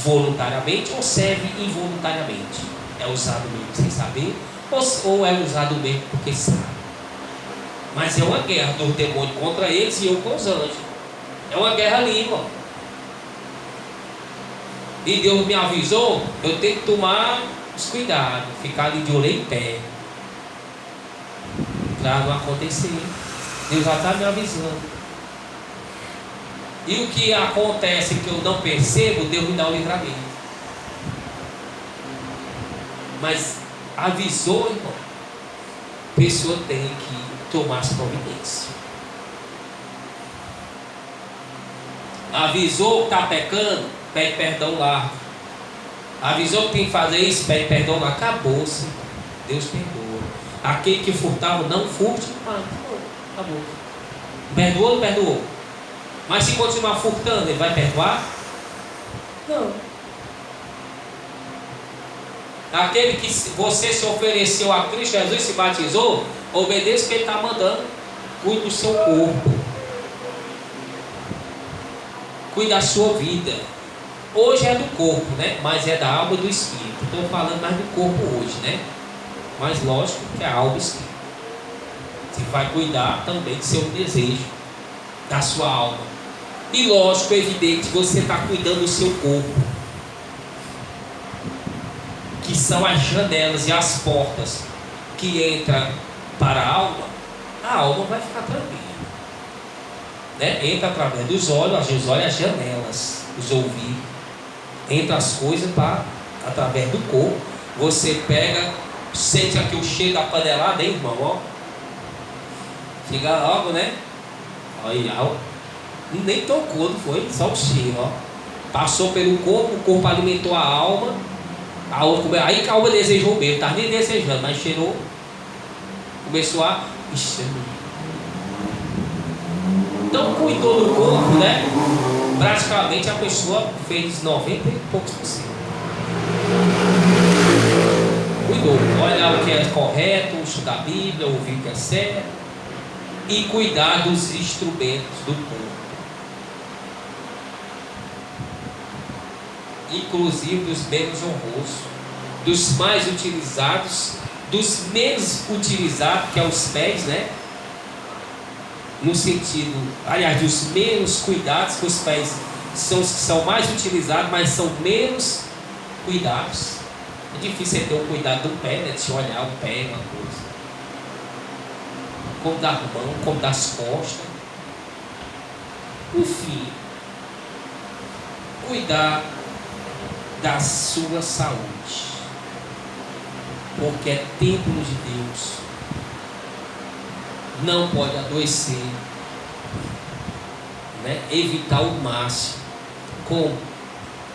voluntariamente ou serve involuntariamente. É usado mesmo sem saber, ou é usado mesmo porque sabe. Mas é uma guerra do demônio contra eles e eu com os anjos. É uma guerra ali, irmão. E Deus me avisou, eu tenho que tomar os cuidados, ficar ali de olho em pé, para não acontecer. Deus já está me avisando. E o que acontece que eu não percebo, Deus me dá o livramento. Mas avisou, irmão, a pessoa tem que tomar as providências. Avisou que está pecando, pede perdão lá. Avisou que tem que fazer isso, pede perdão lá. Acabou-se. Deus perdoa. Aquele que furtava, não furte. Acabou. Perdoou ou não perdoou? Mas se continuar furtando, ele vai perdoar? Não. Aquele que você se ofereceu a Cristo Jesus, se batizou, obedeça o que ele está mandando. Cuide do seu corpo. Cuide da sua vida. Hoje é do corpo, né? Mas é da alma e do espírito. Estou falando mais do corpo hoje, né? Mas lógico que é a alma e o espírito. Você vai cuidar também do seu desejo, da sua alma. E lógico, é evidente, você está cuidando do seu corpo, que são as janelas e as portas que entram para a alma vai ficar tranquila, né? Entra através dos olhos, os olhos, as janelas, os ouvidos, entra as coisas através do corpo. Você pega, sente aqui o cheiro da panelada, hein, irmão? Ó. Chega logo, né? Olha, nem tocou, não foi? Só o cheiro, ó. Passou pelo corpo, o corpo alimentou a alma. Aí que a alma desejou mesmo, estava nem desejando, mas cheirou. Começou a. Então cuidou do corpo, né? Praticamente a pessoa fez 90 e poucos %. pastor? Olhar o que é correto, estudar a Bíblia, ouvir o que é certo e cuidar dos instrumentos do povo, inclusive dos menos honrosos, dos mais utilizados, dos menos utilizados, que é os pés, né? No sentido, aliás, dos menos cuidados, que os pés são os que são mais utilizados, mas são menos cuidados. É difícil você ter o cuidado do pé, né? De se olhar o pé, uma coisa. Como da mão, como das costas. Enfim, cuidar da sua saúde, porque é templo de Deus. Não pode adoecer, né? Evitar o máximo, como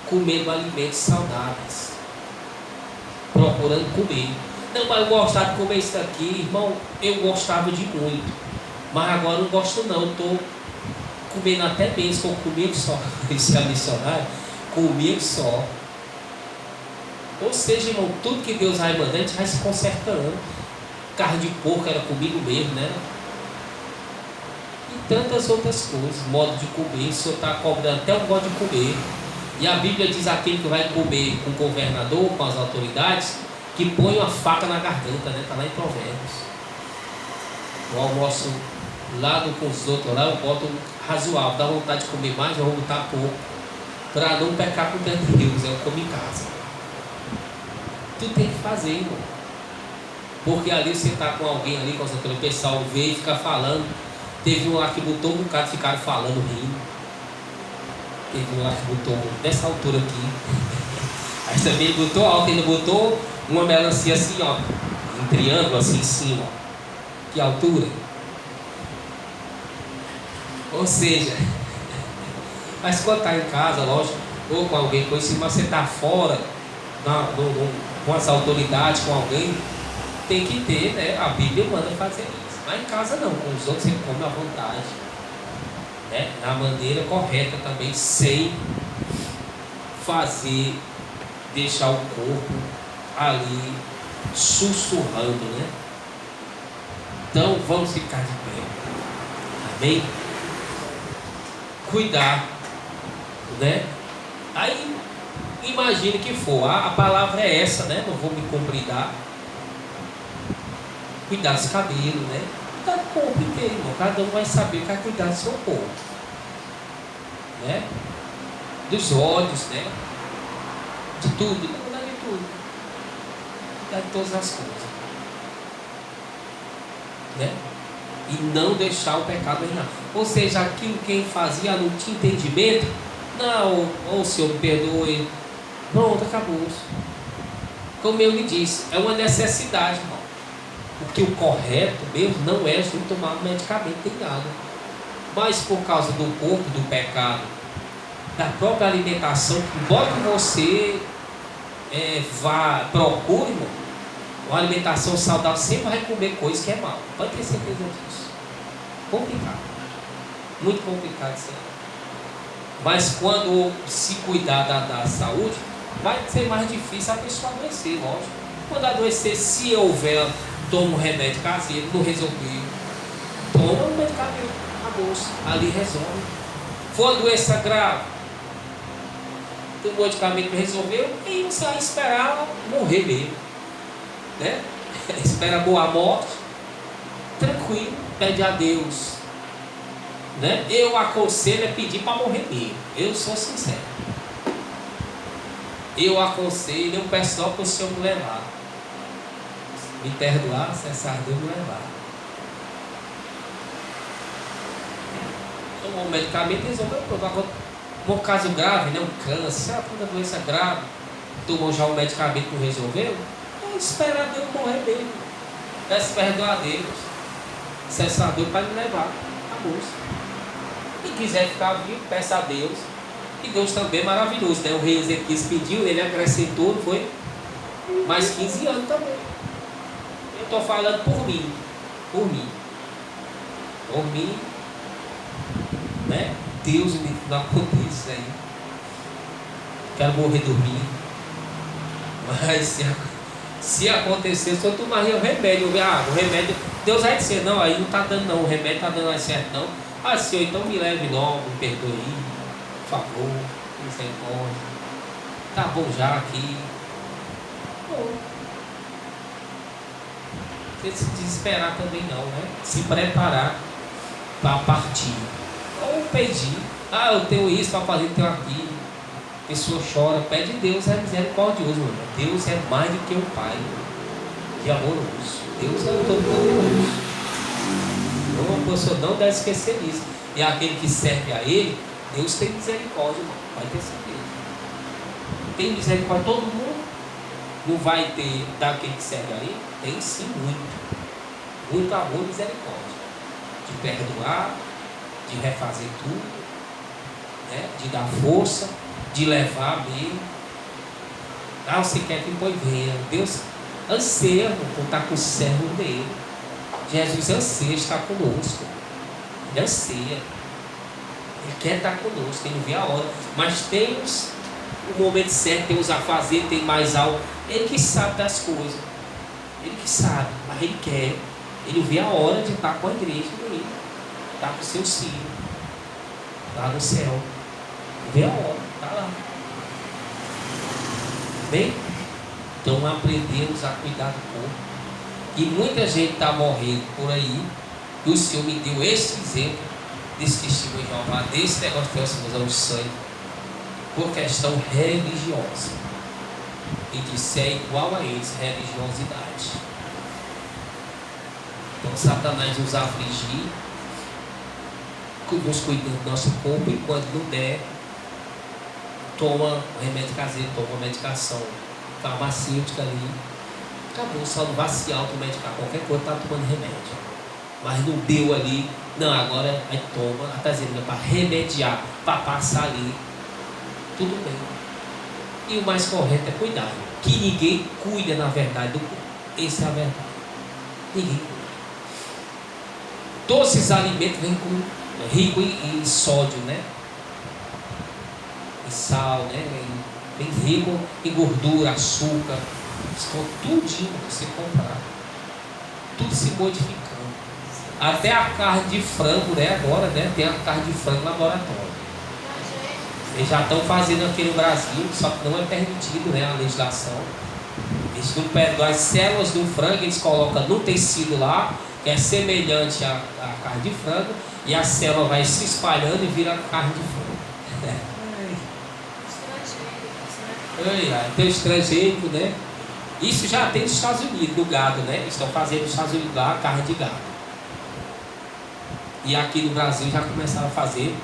comendo alimentos saudáveis, procurando comer. Não, mas eu gostava de comer isso aqui, irmão. Eu gostava de muito, mas agora não gosto não. Estou comendo até menos, com comigo só. Isso é missionário, comigo só. Ou seja, irmão, tudo que Deus vai mandando, a gente vai se consertando. Carne de porco era comigo mesmo, né? E tantas outras coisas, modo de comer. O Senhor está cobrando até o modo de comer. E a Bíblia diz aquele que vai comer com o governador, com as autoridades, que põe uma faca na garganta, né? Está lá em Provérbios. O almoço lá com os outros lá, eu boto razoável, dá vontade de comer mais, eu vou botar pouco, para não pecar contra Deus. Eu como em casa. Tu tem que fazer, irmão. Porque ali você está com alguém ali, com as autoridades, o pessoal vê e fica falando. Teve um lá que botou um bocado, ficaram falando, rindo. Teve um lá que botou dessa altura aqui. Aí também botou alto, ainda botou uma melancia assim, ó, um triângulo assim em cima, ó. Que altura? Ou seja, mas quando está em casa, lógico, ou com alguém conhecido, mas você está fora, com as autoridades, com alguém, tem que ter, né? A Bíblia manda fazer isso. Mas em casa não, com os outros você come à vontade, né? Na maneira correta também, sem fazer, deixar o corpo ali sussurrando, né? Então vamos ficar de pé. Amém? Cuidar, né? Aí imagine que for, a palavra é essa, né? Não vou me compridar. Cuidar dos cabelos, né? Cuidar do corpo inteiro, irmão. Cada um vai saber que vai cuidar do seu corpo, né? Dos olhos, né? De tudo, na verdade de tudo. Cuidar de todas as coisas, né? E não deixar o pecado reinar. Ou seja, aquilo que quem fazia não tinha entendimento, não, ou o Senhor me perdoe, pronto, acabou. Como eu lhe disse, é uma necessidade, irmão. Porque o correto mesmo não é a gente tomar medicamento nem nada. Mas por causa do corpo, do pecado, da própria alimentação, embora que você procure, irmão, uma alimentação saudável, sempre vai comer coisa que é mal. Pode ter certeza disso. Complicado. Muito complicado isso aí. Mas quando se cuidar da saúde, vai ser mais difícil a pessoa adoecer, lógico. Quando adoecer, se houver, toma um remédio caseiro, não resolveu, toma um medicamento, acabou, ali resolve. For uma doença grave, o medicamento resolveu, e você vai esperar morrer mesmo, né? Espera a boa morte, tranquilo, pede a Deus, né? Eu aconselho pedir para morrer mesmo. Eu sou sincero. Eu aconselho, eu peço só para o Senhor me levar, me perdoar, cessar Deus me levar. Tomou um medicamento e resolveu pronto. Agora, um caso grave, né? Um câncer, uma doença grave, tomou já um medicamento e não resolveu, espera Deus morrer mesmo. Peço perdão a Deus, cessar Deus para me levar. Acabou. E quiser ficar vivo, peça a Deus. E Deus também é maravilhoso, né? O rei Ezequias pediu, ele acrescentou, não foi? Mais 15 anos também. Eu estou falando por mim. Por mim. Por mim, né? Deus me não aconteça isso aí. Quero morrer dormindo. Mas Se acontecer, se eu tomaria o remédio, o remédio, Deus vai dizer, não, aí não está dando não, o remédio está dando mais certo não. Ah, Senhor, então me leve logo, me perdoe, por favor, misericórdia. Tá bom já aqui. Bom. Não se desesperar também não, né? Se preparar para partir. Ou pedir, eu tenho isso para fazer, tenho aquilo. A pessoa chora, pede. Deus é misericordioso, meu irmão. Deus é mais do que um pai de amoroso. Deus é todo poderoso. Então a pessoa não deve esquecer isso. E aquele que serve a Ele, Deus tem misericórdia, irmão. Vai ter certeza. Tem misericórdia todo mundo. Não vai ter daquele que serve a Ele? Tem sim muito. Muito amor e misericórdia. De perdoar, de refazer tudo, né? De dar força, de levar mesmo. Você quer que põe venha. Deus anseia por estar com o servo dele. Jesus anseia estar conosco. Ele anseia. Ele quer estar conosco, ele não vê a hora. Mas temos o momento certo, tem os afazeres, tem mais algo. Ele que sabe das coisas. Ele que sabe, mas ele quer. Ele vê a hora de estar com a igreja dele. Estar com o seu filho. Lá no céu. Vê a hora, está lá. Bem? Então aprendemos a cuidar do corpo. E muita gente está morrendo por aí. E o Senhor me deu esse exemplo desse testemunho de Jeová, desse negócio de transfusão de sangue, por questão religiosa. E disse, é igual a eles, religiosidade. Então Satanás nos afligir, nos cuidando do nosso corpo, e quando não der, toma remédio caseiro, toma medicação farmacêutica ali. Acabou, só não vai se automedicar, qualquer coisa está tomando remédio. Mas não deu ali, não, agora aí toma, está dizendo para remediar, para passar ali. Tudo bem. E o mais correto é cuidar. Que ninguém cuida, na verdade, do corpo. Essa é a verdade. Ninguém cuida. Todos esses alimentos vêm rico em sódio, né? Em sal, né? Bem rico em gordura, açúcar. Estão tudinho que você comprar. Tudo se modificando. Até a carne de frango, né? Agora, né? Tem a carne de frango laboratório. Eles já estão fazendo aqui no Brasil, só que não é permitido, né? A legislação. Eles não perdoam as células do frango, eles colocam no tecido lá, que é semelhante à carne de frango, e a célula vai se espalhando e vira carne de frango. Tem o estrangeiro, né? Isso já tem nos Estados Unidos, do gado, né? Estão fazendo nos Estados Unidos lá carne de gado. E aqui no Brasil já começaram a fazer,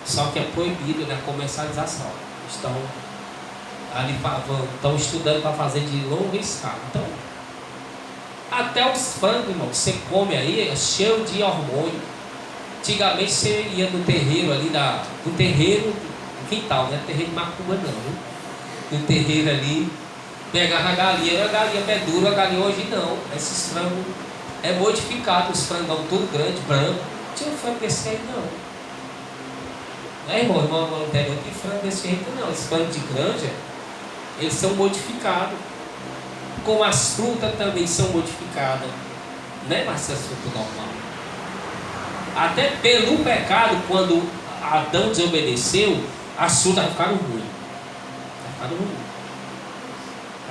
só que é proibido, né, a comercialização. Estão estudando para fazer de longa escala. Então, até os frangos, irmão, que você come aí, é cheio de hormônio. Antigamente você ia no terreiro ali, no terreiro, no quintal, né? Terreiro de macumba não, né? No terreiro ali, pegava a galinha pé dura, a galinha hoje não. Esses frangos é modificado, os frangão tudo grande, branco. Não tinha frango desse jeito não. Não é, irmão? Não tem frango desse jeito não. Esses frangos de granja, eles são modificados. Como as frutas também são modificadas. Não é mais as frutas normal. Até pelo pecado, quando Adão desobedeceu, as frutas ficaram ruins.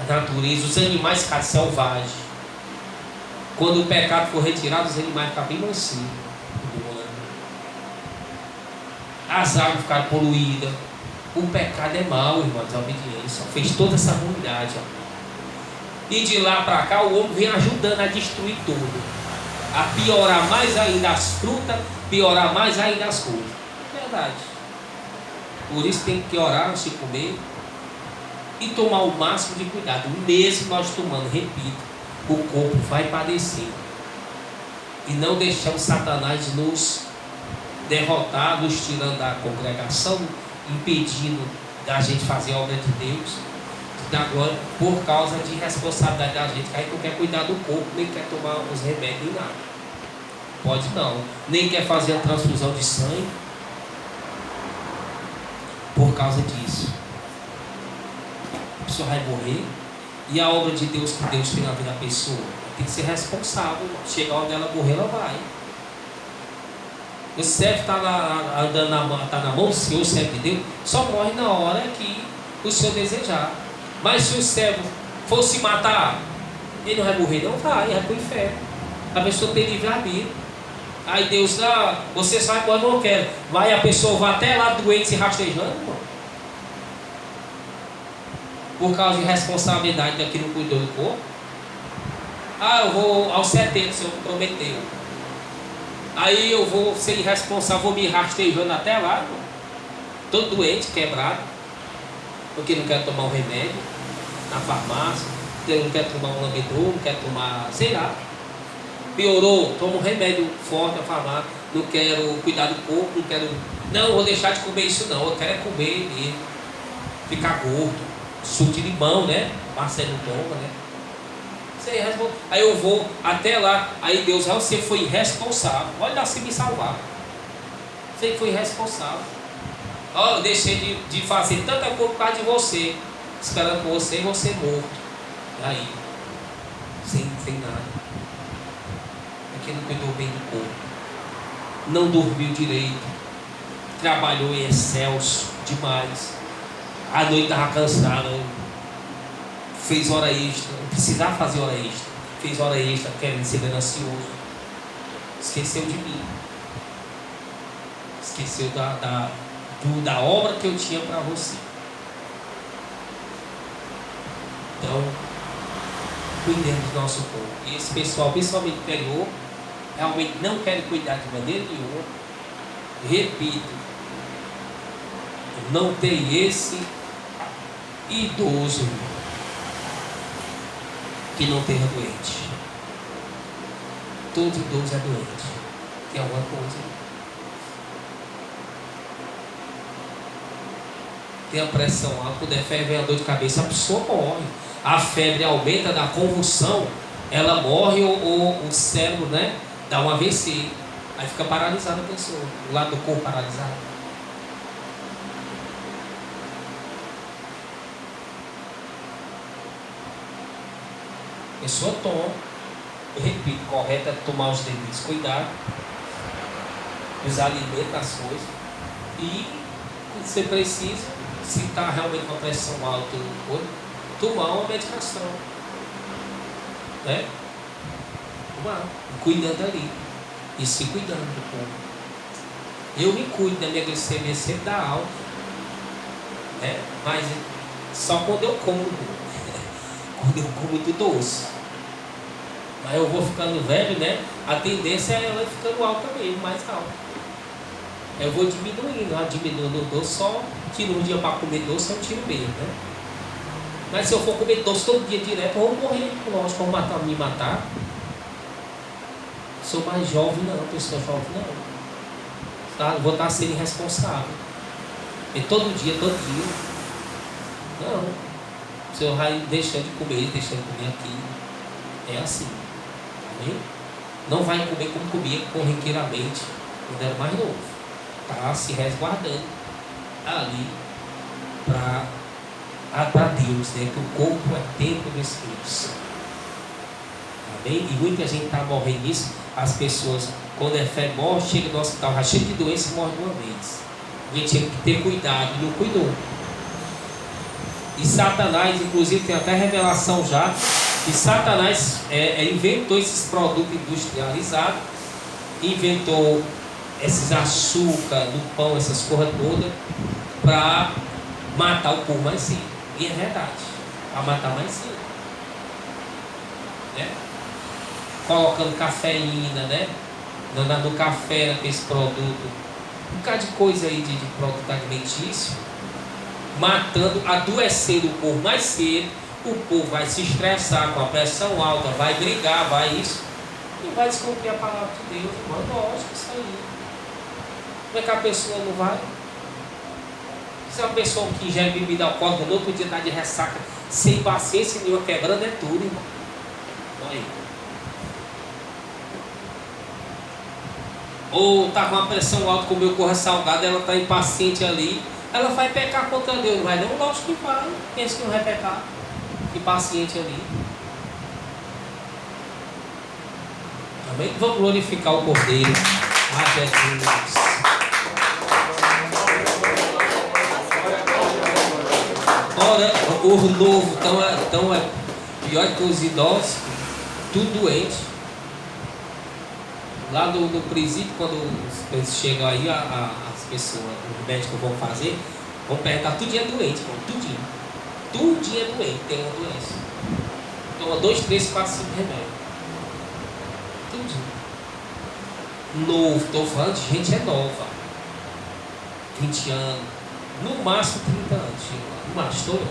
A natureza, os animais ficaram selvagens. Quando o pecado for retirado, os animais ficaram bem mansinhos. As águas ficaram poluídas. O pecado é mau, irmão, a desobediência. Fez toda essa ruindade. E de lá para cá, o homem vem ajudando a destruir tudo. A piorar mais ainda as frutas, piorar mais ainda as coisas. É verdade. Por isso tem que orar antes de comer e tomar o máximo de cuidado. Mesmo nós tomando, repito, o corpo vai padecer. E não deixamos Satanás nos derrotar, nos tirando da congregação, impedindo da gente fazer a obra de Deus, da glória, por causa de responsabilidade da gente, que a gente não quer cuidar do corpo, nem quer tomar os remédios, nem nada. Pode não. Nem quer fazer a transfusão de sangue por causa disso. A pessoa vai morrer E a obra de Deus que Deus tem na vida da pessoa tem que ser responsável. Chegar onde ela morrer, ela vai. O servo está andando tá na mão do Senhor, o servo de Deus, só morre na hora que o Senhor desejar. Mas se o servo fosse matar, ele não vai morrer, não vai para o inferno. A pessoa tem livre-arbítrio. Aí Deus dá, você sai quando não quer. Vai, a pessoa vai até lá doente se rastejando, irmão. Por causa de responsabilidade daqui não cuidou do corpo. Eu vou aos 70, o Senhor prometeu. Aí eu vou ser irresponsável, vou me rastejando até lá, irmão. Todo doente, quebrado. Porque não quer tomar um remédio na farmácia, porque não quer tomar um lambedor, não quer tomar, sei lá. Piorou, toma um remédio forte na farmácia, não quero cuidar do corpo, não vou deixar de comer isso não, eu quero é comer mesmo, ficar gordo, suco de limão, né? Marcelo toma, né? Aí eu vou até lá, aí Deus, você foi irresponsável, olha lá se me salvar. Você foi irresponsável. Eu deixei de fazer tanta coisa por causa de você, esperando por você e você morto. Aí, sem nada. Porque não cuidou bem do corpo, não dormiu direito, trabalhou em excelso demais, à noite estava cansado, fez hora extra, não precisava fazer hora extra, fez hora extra querendo ser ganancioso, esqueceu de mim, esqueceu da obra que eu tinha para você. Então, cuidemos do nosso corpo. E esse pessoal, principalmente interior, realmente não quer cuidar de maneira nenhuma. Repito, não tem esse idoso que não tenha doente. Todo idoso é doente. Tem alguma coisa. Tem a pressão alta, quando é febre, a dor de cabeça, a pessoa morre. A febre aumenta, da convulsão, ela morre ou o cérebro, né, dá um AVC. Aí fica paralisada a pessoa, o lado do corpo paralisado. A pessoa toma, eu repito, correto é tomar os devidos cuidados, os alimentos, as coisas, e você precisa, se está realmente com a pressão alta no corpo, tomar uma medicação, né? Tomar, cuidando ali e se cuidando do corpo. Eu me cuido da minha glicemia, sempre dá alta, né? Mas só quando eu como, quando eu como muito doce. Mas eu vou ficando velho, né? A tendência é ela ficando alta mesmo, mais alta. Eu vou diminuindo o doce, só tiro um dia para comer doce, eu tiro mesmo, né? Mas se eu for comer doce todo dia direto, eu vou morrer, lógico, vou me matar. Sou mais jovem não, pessoa jovem não. Tá? Vou estar sendo irresponsável. E todo dia. Não. O senhor vai deixando de comer aquilo. É assim. Amém? Não vai comer como comia corriqueiramente quando era mais novo. Tá se resguardando ali para Deus, né? Que o corpo é templo do Espírito Santo. Amém? E muita gente está morrendo nisso. As pessoas, quando é fé, morre, chega no hospital, já cheio de doença e morre de uma vez. A gente tinha que ter cuidado e não cuidou. E Satanás, inclusive, tem até revelação já, que Satanás inventou esses produtos industrializados, inventou esses açúcar no pão, essas coisas todas, para matar o povo mais cedo. E é verdade, para matar mais cedo, né? Colocando cafeína, né? No café, esse produto, um bocado de coisa aí de produto alimentício, matando, adoecendo o povo mais cedo. O povo vai se estressar com a pressão alta, vai brigar, vai isso, e vai descumprir a palavra de Deus. Mas lógico, isso aí. Como é que a pessoa não vai? Se é uma pessoa que ingere bebida alcoólica, no outro dia está de ressaca, sem paciência nenhuma, quebrando, é tudo, irmão. Olha aí. Ou está com uma pressão alta, comeu corra salgada, ela está impaciente ali, ela vai pecar contra Deus, não vai não? Lógico que vai, pensa que não vai pecar. e paciente ali. Amém? Vamos glorificar o Cordeiro. Ah, Jesus. Ora, o novo tão é pior que os idosos, tudo doente. Lá no presídio, quando eles chegam aí, as pessoas, os médicos vão fazer, vão perguntar, tudinho é doente, irmão, tudinho. Tudinho é doente, tem uma doença. Toma 2, 3, 4, 5 remédios. Tudinho. Novo, estou falando de gente nova. 20 anos, no máximo 30 anos. No máximo, estou.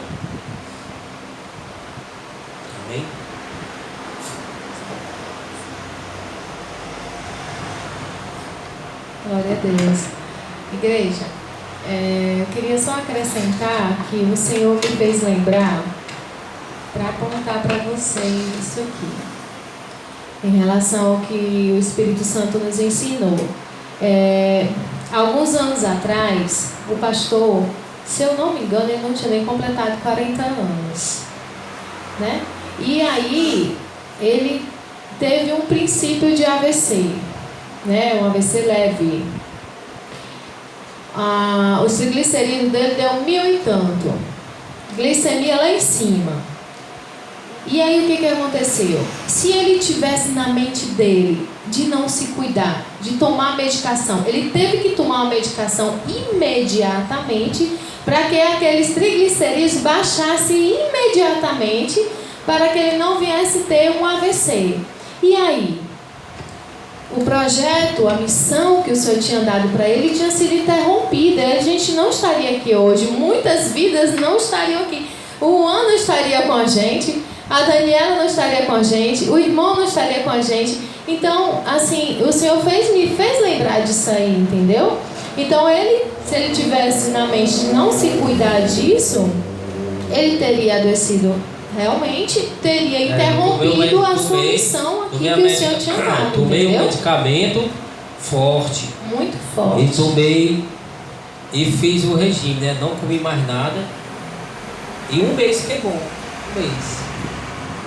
Amém? Glória a Deus. Igreja, eu queria só acrescentar que o Senhor me fez lembrar para apontar para vocês isso aqui, em relação ao que o Espírito Santo nos ensinou. Alguns anos atrás, o pastor, se eu não me engano, ele não tinha nem completado 40 anos, né? E aí, ele teve um princípio de AVC, né? Um AVC leve. Os triglicerídeos dele deu 1000 e tanto, glicemia lá em cima. E aí o que aconteceu? Se ele tivesse na mente dele de não se cuidar, de tomar medicação, ele teve que tomar uma medicação imediatamente para que aqueles triglicerídeos baixassem imediatamente, para que ele não viesse ter um AVC. E aí? O projeto, a missão que o Senhor tinha dado para ele tinha sido interrompida. A gente não estaria aqui hoje. Muitas vidas não estariam aqui. O Juan não estaria com a gente. A Daniela não estaria com a gente. O irmão não estaria com a gente. Então, assim, o Senhor me fez lembrar disso aí, entendeu? Então, se ele tivesse na mente de não se cuidar disso, ele teria adoecido. Realmente teria interrompido a sua missão aqui que o Senhor tinha dado. Tomei um medicamento forte. Muito forte. E tomei e fiz o regime, né? Não comi mais nada. E um mês fiquei bom. Um mês.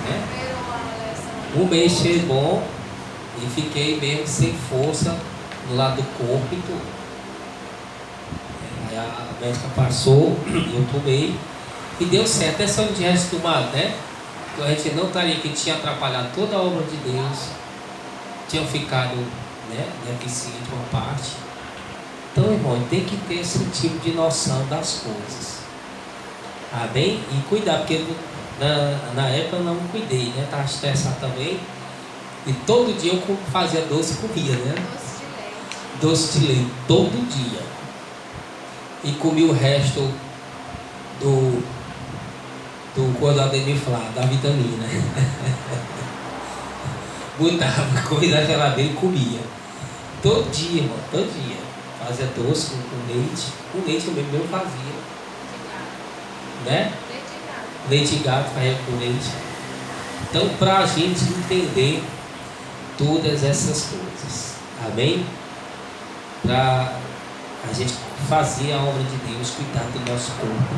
Né? Um mês fiquei bom e fiquei mesmo sem força do lado do corpo e tudo. Aí a médica passou, eu tomei. E deu certo, até se eu não tivesse tomado, né? Então a gente não estaria aqui, tinha atrapalhado toda a obra de Deus, tinha ficado, né, deficiente uma parte. Então, irmão, tem que ter esse tipo de noção das coisas. Amém? E cuidar, porque na época eu não me cuidei, né? Estava estressado também. E todo dia eu fazia doce e comia, né? Doce de leite, todo dia. E comi o resto do coisa da vitamina. Botava coisa na geladeira e comia. Todo dia, irmão, todo dia. Fazia doce com leite. Com leite eu mesmo fazia. Né? Leite de gato fazia com leite. Então, para a gente entender todas essas coisas. Amém? Para a gente fazer a obra de Deus, cuidar do nosso corpo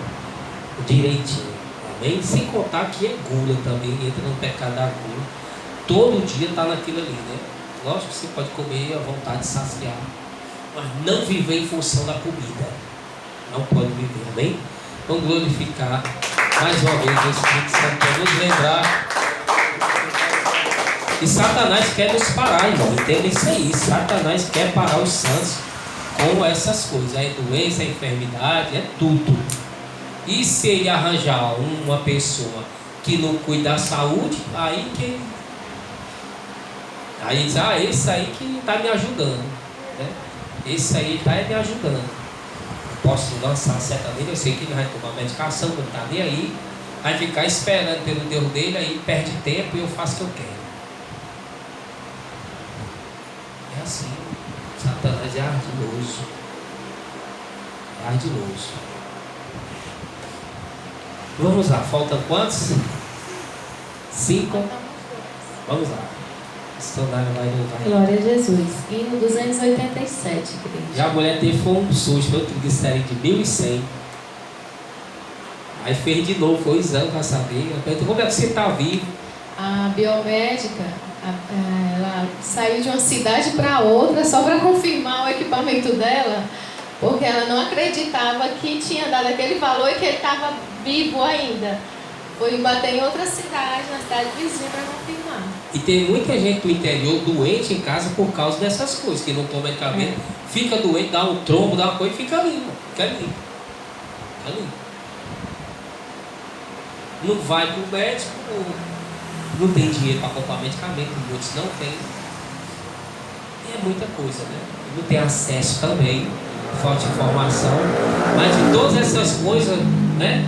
direitinho. Amém? Sem contar que é gula também, entra no pecado da gula. Todo dia está naquilo ali, né? Lógico que você pode comer à vontade de saciar, mas não viver em função da comida. Não pode viver, amém? Vamos glorificar mais uma vez o Espírito Santo para nos lembrar. E Satanás quer nos parar, irmão. Entenda isso aí. Satanás quer parar os santos com essas coisas. É doença, é enfermidade, é tudo. E se ele arranjar uma pessoa que não cuida da saúde, aí diz, esse aí que está me ajudando, né? Esse aí está me ajudando. Eu posso lançar certa dele, eu sei que ele vai tomar medicação, não está nem aí, vai ficar esperando pelo Deus dele, aí perde tempo e eu faço o que eu quero. É assim, Satanás é ardiloso. É ardiloso. Vamos lá, faltam quantos? 5? Vamos lá. Missionário vai louvar. Glória a Jesus. Hino 287, igreja. E a mulher teve um susto, eu tive série de 1100. Aí fez de novo, foi o exame para saber. Eu perguntei, como é que você está vivo? A biomédica, ela saiu de uma cidade para outra só para confirmar o equipamento dela, porque ela não acreditava que tinha dado aquele valor e que ele estava vivo ainda. Foi bater em outra cidade, na cidade vizinha, para confirmar. E tem muita gente do interior doente em casa por causa dessas coisas, que não toma medicamento, fica doente, dá um trombo, dá uma coisa e fica limpo. Fica limpo. Fica limpo. Não vai para o médico, não tem dinheiro para comprar medicamento, muitos não têm. E é muita coisa, né? Não tem acesso também, falta informação. Mas de todas essas coisas, né?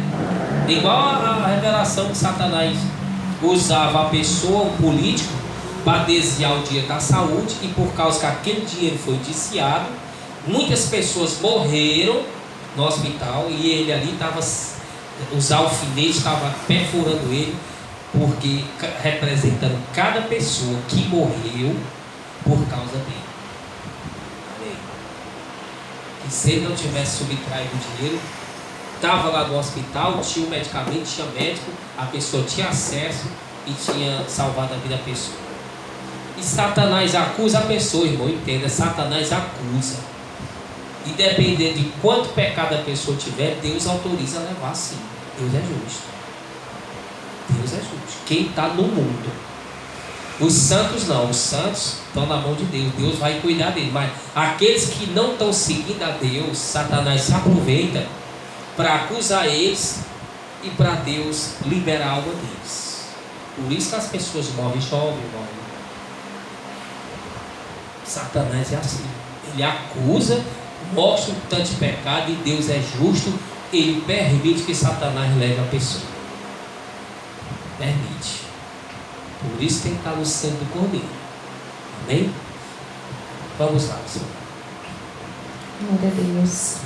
Igual a revelação que Satanás usava a pessoa, um político, para desviar o dinheiro da saúde, e por causa que aquele dinheiro foi desviado, muitas pessoas morreram no hospital e ele ali estava, os alfinetes estavam perfurando ele, porque representando cada pessoa que morreu por causa dele. Amém. E se ele não tivesse subtraído o dinheiro, estava lá no hospital, tinha o medicamento, tinha médico, a pessoa tinha acesso e tinha salvado a vida da pessoa. E Satanás acusa a pessoa, irmão, entenda, Satanás acusa. E dependendo de quanto pecado a pessoa tiver, Deus autoriza a levar sim. Deus é justo. Deus é justo. Quem está no mundo. Os santos não, os santos estão na mão de Deus. Deus vai cuidar dele. Mas aqueles que não estão seguindo a Deus, Satanás se aproveita para acusar eles e para Deus liberar a alma deles. Por isso que as pessoas morrem jovens, morrem. Satanás é assim. Ele acusa, mostra um tanto de pecado e Deus é justo. Ele permite que Satanás leve a pessoa. Permite. Por isso tem que estar no sangue do Cordeiro. Amém? Vamos lá, Senhor. Glória a Deus.